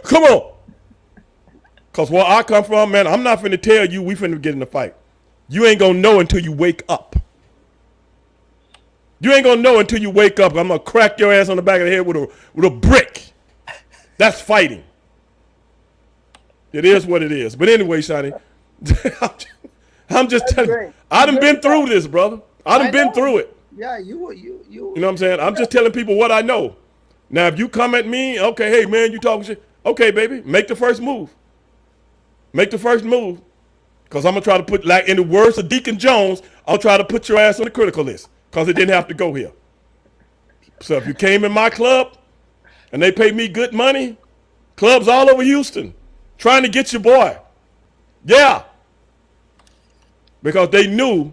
Come on. Because where I come from, man, I'm not finna tell you we finna get in a fight. You ain't going to know until you wake up. You ain't going to know until you wake up. I'm going to crack your ass on the back of the head with a brick. That's fighting. It is what it is. But anyway, Sonny, I'm just telling you. I done been through this, brother. I done been through it. Yeah, you know what I'm saying? I'm just telling people what I know. Now, if you come at me, okay, hey, man, you talking shit. Okay, baby, make the first move. Make the first move. Because I'm going to try to put, like in the words of Deacon Jones, I'll try to put your ass on the critical list. Because it didn't have to go here. So if you came in my club and they paid me good money, clubs all over Houston, trying to get your boy. Yeah. Because they knew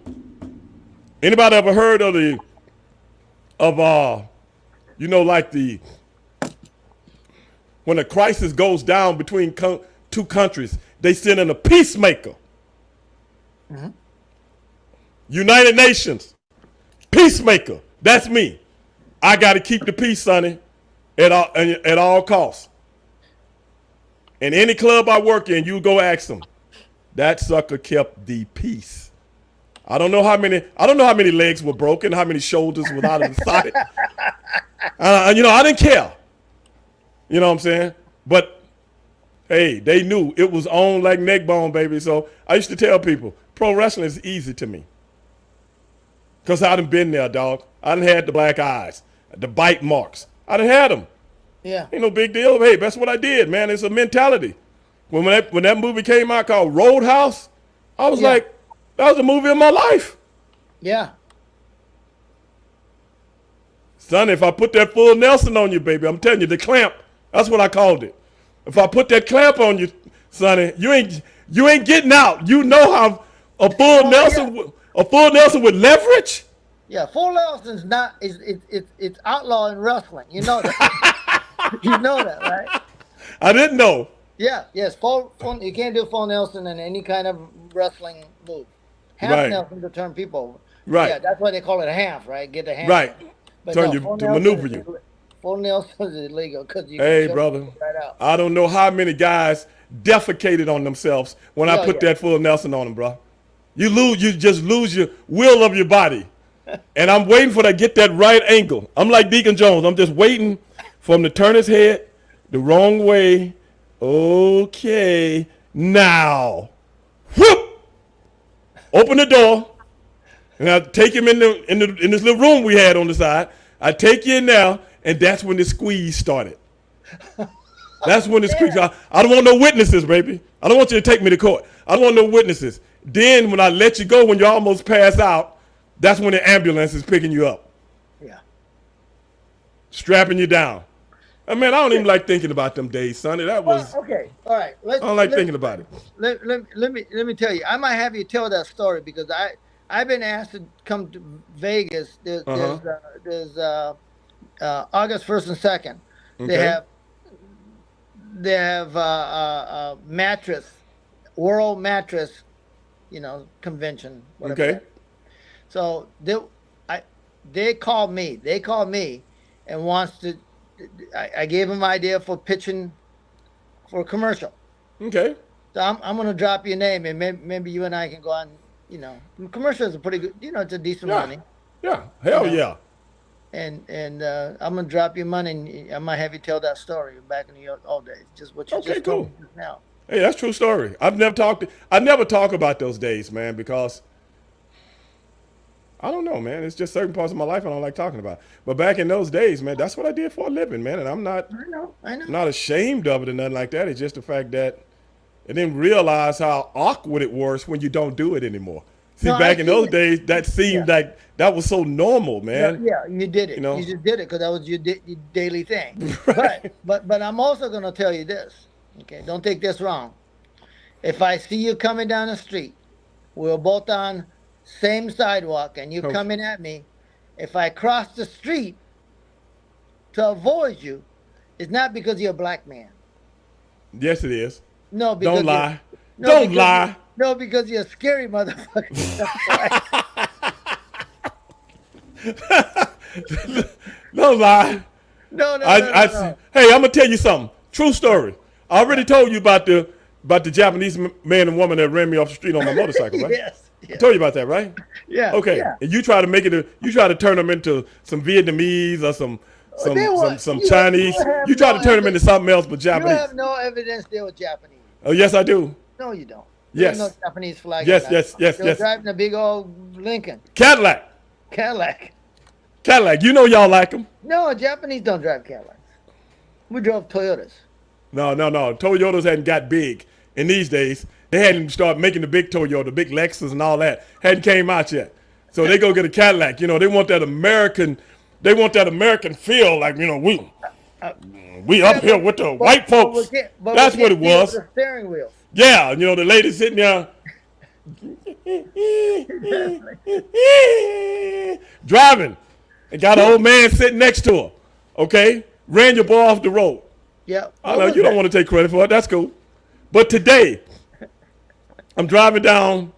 Anybody ever heard of like when a crisis goes down between two countries, they send in a peacemaker. Mm-hmm. United Nations, peacemaker. That's me. I got to keep the peace, Sonny, at all costs. In any club I work in, you go ask them. That sucker kept the peace. I don't know how many legs were broken, how many shoulders were out of the socket. I didn't care. You know what I'm saying? But hey, they knew it was on like neck bone, baby. So I used to tell people, pro wrestling is easy to me. Because I done been there, dog. I done had the black eyes, the bite marks. I done had them. Yeah. Ain't no big deal. Hey, that's what I did, man. It's a mentality. When that movie came out called Roadhouse, I was like, that was the movie of my life. Yeah. Son, if I put that full Nelson on you, baby, I'm telling you, the clamp, that's what I called it. If I put that clamp on you, Sonny, you ain't getting out. You know how a full Nelson with leverage? Yeah, full Nelson's not it's outlaw in wrestling. You know that. You know that, right? I didn't know. Yeah, yes, full you can't do full Nelson in any kind of wrestling move. Half Right. Nelson to turn people over. Right. Yeah, that's why they call it a half, right? Get the half. Right. But Turn no, you full to Nelson maneuver is- you. Full Nelson is illegal because you Hey, can choke brother, it right out. I don't know how many guys defecated on themselves when I put that full Nelson on them, bro. You just lose your will of your body. And I'm waiting for that, get that right angle. I'm like Deacon Jones. I'm just waiting for him to turn his head the wrong way. Okay, now, whoop! Open the door, and I take him in this little room we had on the side. I take you in now, and that's when the squeeze started. That's when the squeeze. I don't want no witnesses, baby. I don't want you to take me to court. I don't want no witnesses. Then when I let you go, when you almost pass out, that's when the ambulance is picking you up. Yeah. Strapping you down. I mean, I don't even like thinking about them days, Sonny. That was. Okay. All right. I don't like thinking about it. Let me tell you. I might have you tell that story because I've been asked to come to Vegas. There's August 1st and 2nd. Okay. They have mattress, world mattress, convention. Whatever. Okay. So they called me. They called me and wants to. I gave them an idea for pitching for a commercial. Okay. So I'm gonna drop your name and maybe you and I can go on. Commercials are pretty good. It's a decent money. Yeah. Hell yeah. And I'm gonna drop your money and I might have you tell that story back in the old days. Just what you just told me just now. Hey, that's a true story. I never talk about those days, man, because I don't know, man. It's just certain parts of my life I don't like talking about. But back in those days, man, that's what I did for a living, man. And I'm not I know. not ashamed of it or nothing like that. It's just the fact that I didn't realize how awkward it was when you don't do it anymore. See, back in those days, that seemed like that was so normal, man. Yeah, you did it. You just did it because that was your daily thing. Right. But I'm also going to tell you this. Okay, don't take this wrong. If I see you coming down the street, we're both on same sidewalk, and you coming at me, if I cross the street to avoid you, it's not because you're a black man. Yes, it is. No, because don't lie. Don't lie. No, because you're a scary motherfucker. Don't lie. No. Hey, I'm gonna tell you something. True story. I already told you about the Japanese man and woman that ran me off the street on my motorcycle, right? Yes. I told you about that, right? Yeah. Okay. Yeah. And you try to turn them into some Vietnamese or some Chinese. You try to turn them into something else but Japanese. You have no evidence they were Japanese. Oh, yes, I do. No, you don't. Yes. There's no Japanese flag. Yes. They were driving a big old Lincoln. Cadillac. You know y'all like them. No, Japanese don't drive Cadillacs. We drove Toyotas. No. Toyotas hadn't got big in these days. They hadn't started making the big Toyota, big Lexus and all that. Hadn't came out yet. So they go get a Cadillac. They want that American feel, like, we up here with the white folks. That's what it was. The steering wheel. Yeah, the lady sitting there. Driving and got an old man sitting next to her. Okay? Ran your boy off the road. Yeah. I know you don't want to take credit for it. That's cool. But today, I'm driving down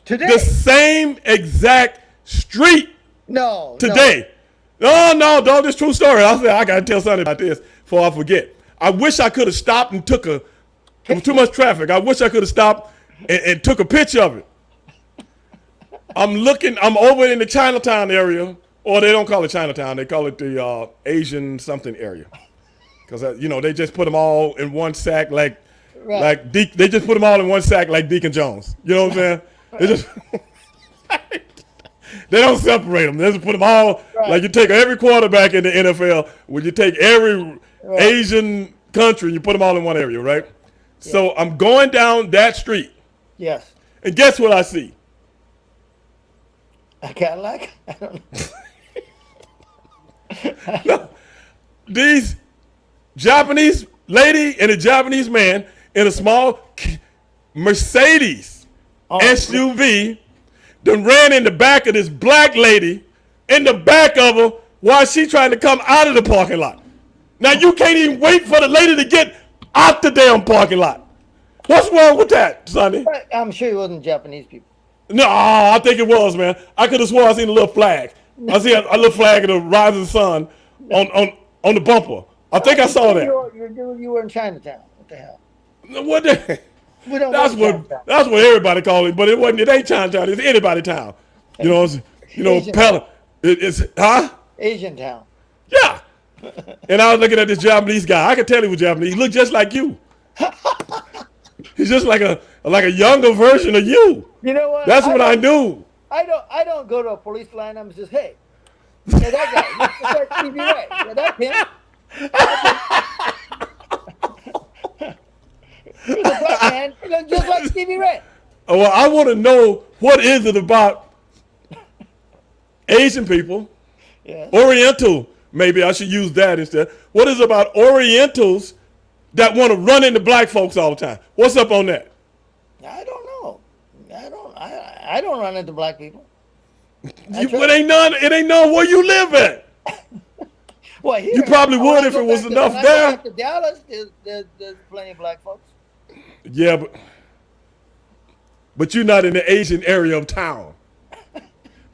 the same exact street. No. Today. No, dog. This true story. I got to tell something about this before I forget. I wish I could have stopped and took there was too much traffic. I wish I could have stopped and took a picture of it. I'm over in the Chinatown area, or they don't call it Chinatown. They call it the Asian something area. Because, they just put them all in one sack they just put them all in one sack like Deacon Jones. You know what I'm saying? They just... They don't separate them. They just put them all, like you take every quarterback in the NFL, when you take every Asian country, and you put them all in one area, right? Yeah. So I'm going down that street. Yes. And guess what I see? A Cadillac? I don't know. No, these Japanese lady and a Japanese man in a small Mercedes SUV done ran in the back of this black lady in the back of her while she trying to come out of the parking lot. Now you can't even wait for the lady to get out the damn parking lot. What's wrong with that, Sonny? I'm sure it wasn't Japanese people. No, I think it was, man. I could have swore I seen a little flag. I see a little flag of the rising sun on the bumper. I think I saw that. You were in Chinatown. What the hell? What the? That's what everybody called it, but it ain't Chinatown. It's anybody town. It's Asian town. Yeah. And I was looking at this Japanese guy. I could tell he was Japanese. He looked just like you. He's just like a younger version of you. You know what? That's what I do. I don't go to a police line. I'm just, hey, that guy. That's STEVIE Ray. Yeah, that's him. He's a black man. He looks just like STEVIE Ray. Oh, well, I want to know what is it about Asian people, Oriental, maybe I should use that instead. What is it about Orientals that want to run into black folks all the time? What's up on that? I don't know. I don't run into black people. It ain't none where you live at. Well, here, you probably would if it was enough there. When I go back to Dallas, there's plenty of black folks. Yeah, but you're not in the Asian area of town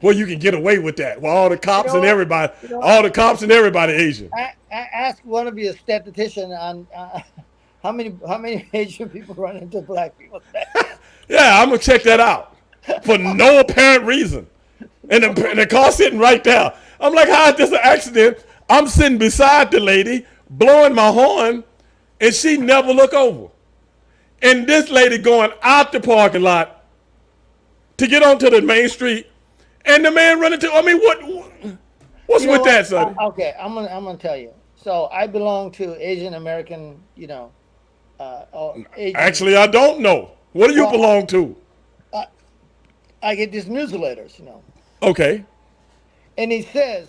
where you can get away with that. Well, all the cops and everybody, Asian. I asked one of you, a statistician, on how many Asian people run into black people. Yeah, I'm gonna check that out for no apparent reason. And the car sitting right there. I'm like, how is this an accident? I'm sitting beside the lady, blowing my horn, and she never look over. And this lady going out the parking lot to get onto the main street, and the man running to. I mean, what's with that, son? Okay, I'm gonna tell you. So I belong to Asian American, Asian. Actually, I don't know. What do you belong to? I get these newsletters, Okay. And it says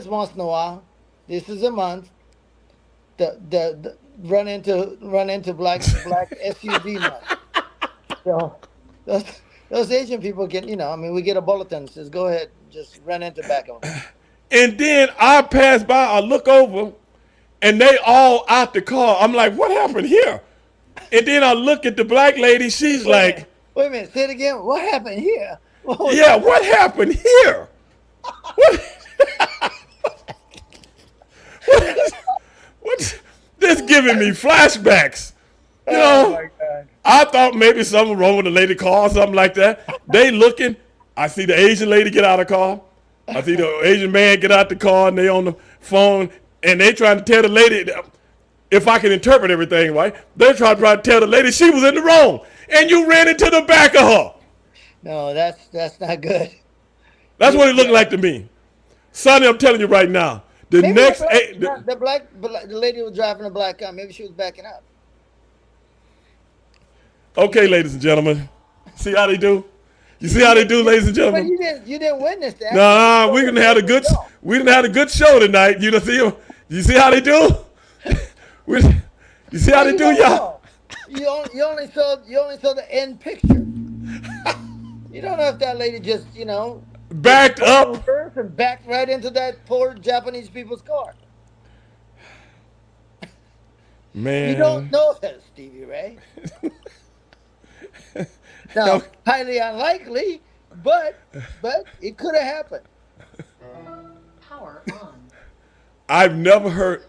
once in a while, this is a month. The run into black SUV month. So those Asian people get, we get a bulletin that says go ahead, just run into back of them. And then I pass by, I look over, and they all out the car. I'm like, what happened here? And then I look at the black lady. She's like, wait a minute, say it again. What happened here? What happened here? What's this giving me flashbacks? Oh my God. I thought maybe something wrong with the lady car or something like that. They looking. I see the Asian lady get out of the car. I see the Asian man get out the car, and they on the phone, and they trying to tell the lady, if I can interpret everything right, they're trying to tell the lady she was in the wrong, and you ran into the back of her. No, that's not good. That's what it looked like to me. Sonny, I'm telling you right now. The lady was driving a black car. Maybe she was backing up. Okay, ladies and gentlemen. See how they do? You see how they do, ladies and gentlemen? But you didn't witness that. Nah, we didn't have a good show tonight. You see how they do? You see how they do, y'all? You only saw the end picture. You don't know if that lady just, just Backed up. reversed and backed right into that poor Japanese people's car. You don't Man. know that, Stevie Ray. Now, highly unlikely, but it could have happened. Power on. I've never heard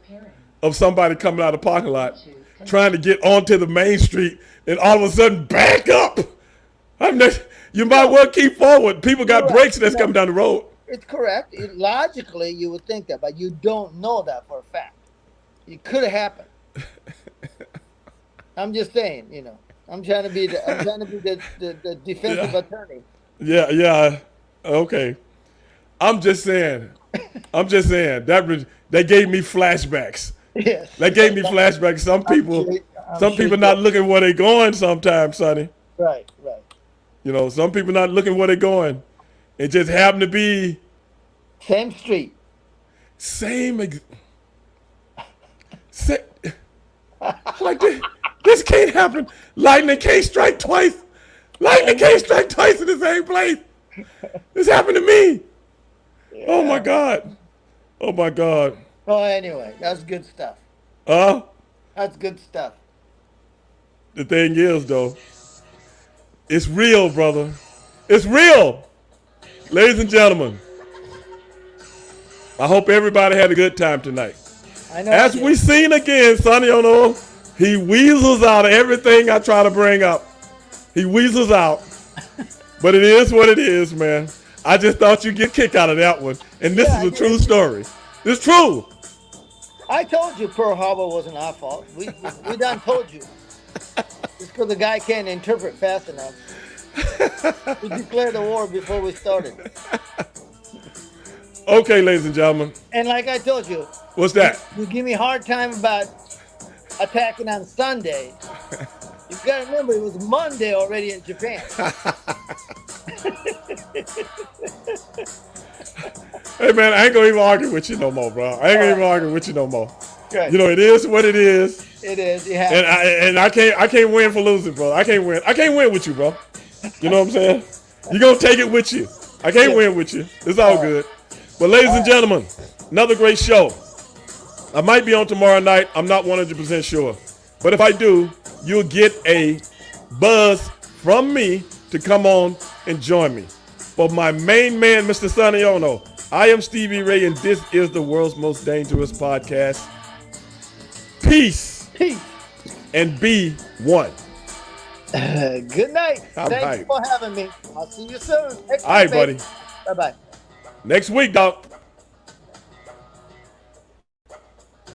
of somebody coming out of the parking lot trying to get onto the main street and all of a sudden back up. You might well keep forward. People got brakes that's coming down the road. It's correct. Logically, you would think that, but you don't know that for a fact. It could have happened. I'm just saying, I'm trying to be the defensive attorney. Yeah. Okay. I'm just saying. That gave me flashbacks. Yes. That gave me flashbacks. Some people not looking where they're going sometimes, Sonny. Right. Some people not looking where they're going. It just happened to be same street. Like this can't happen. Lightning can't strike twice. Lightning can't strike twice in the same place. This happened to me. Yeah. Oh my God. Oh, anyway, that's good stuff. That's good stuff. The thing is, though, it's real, brother. It's real. Ladies and gentlemen, I hope everybody had a good time tonight. I know. As we seen again, Sonny Ono, he weasels out everything I try to bring up. He weasels out. But it is what it is, man. I just thought you'd get a kick out of that one. And this is a true story. It's true. I told you Pearl Harbor wasn't our fault. We done told you. Just because the guy can't interpret fast enough. We declared the war before we started. Okay, ladies and gentlemen. And like I told you. What's that? You give me a hard time about attacking on Sunday. You got to remember, it was Monday already in Japan. Hey, man, I ain't going to even argue with you no more, bro. I ain't going to even argue with you no more. Good. It is what it is. It is. Yeah. And I can't win for losing, bro. I can't win with you, bro. You know what I'm saying? You're going to take it with you. I can't win with you. It's all good. But ladies and gentlemen, another great show. I might be on tomorrow night. I'm not 100% sure. But if I do, you'll get a buzz from me to come on and join me. For my main man, Mr. Sonny Ono, I am Stevie Ray, and this is the world's most dangerous podcast. Peace. And be one. Good night. Thanks for having me. I'll see you soon. All right, buddy. Bye-bye. Next week, dog.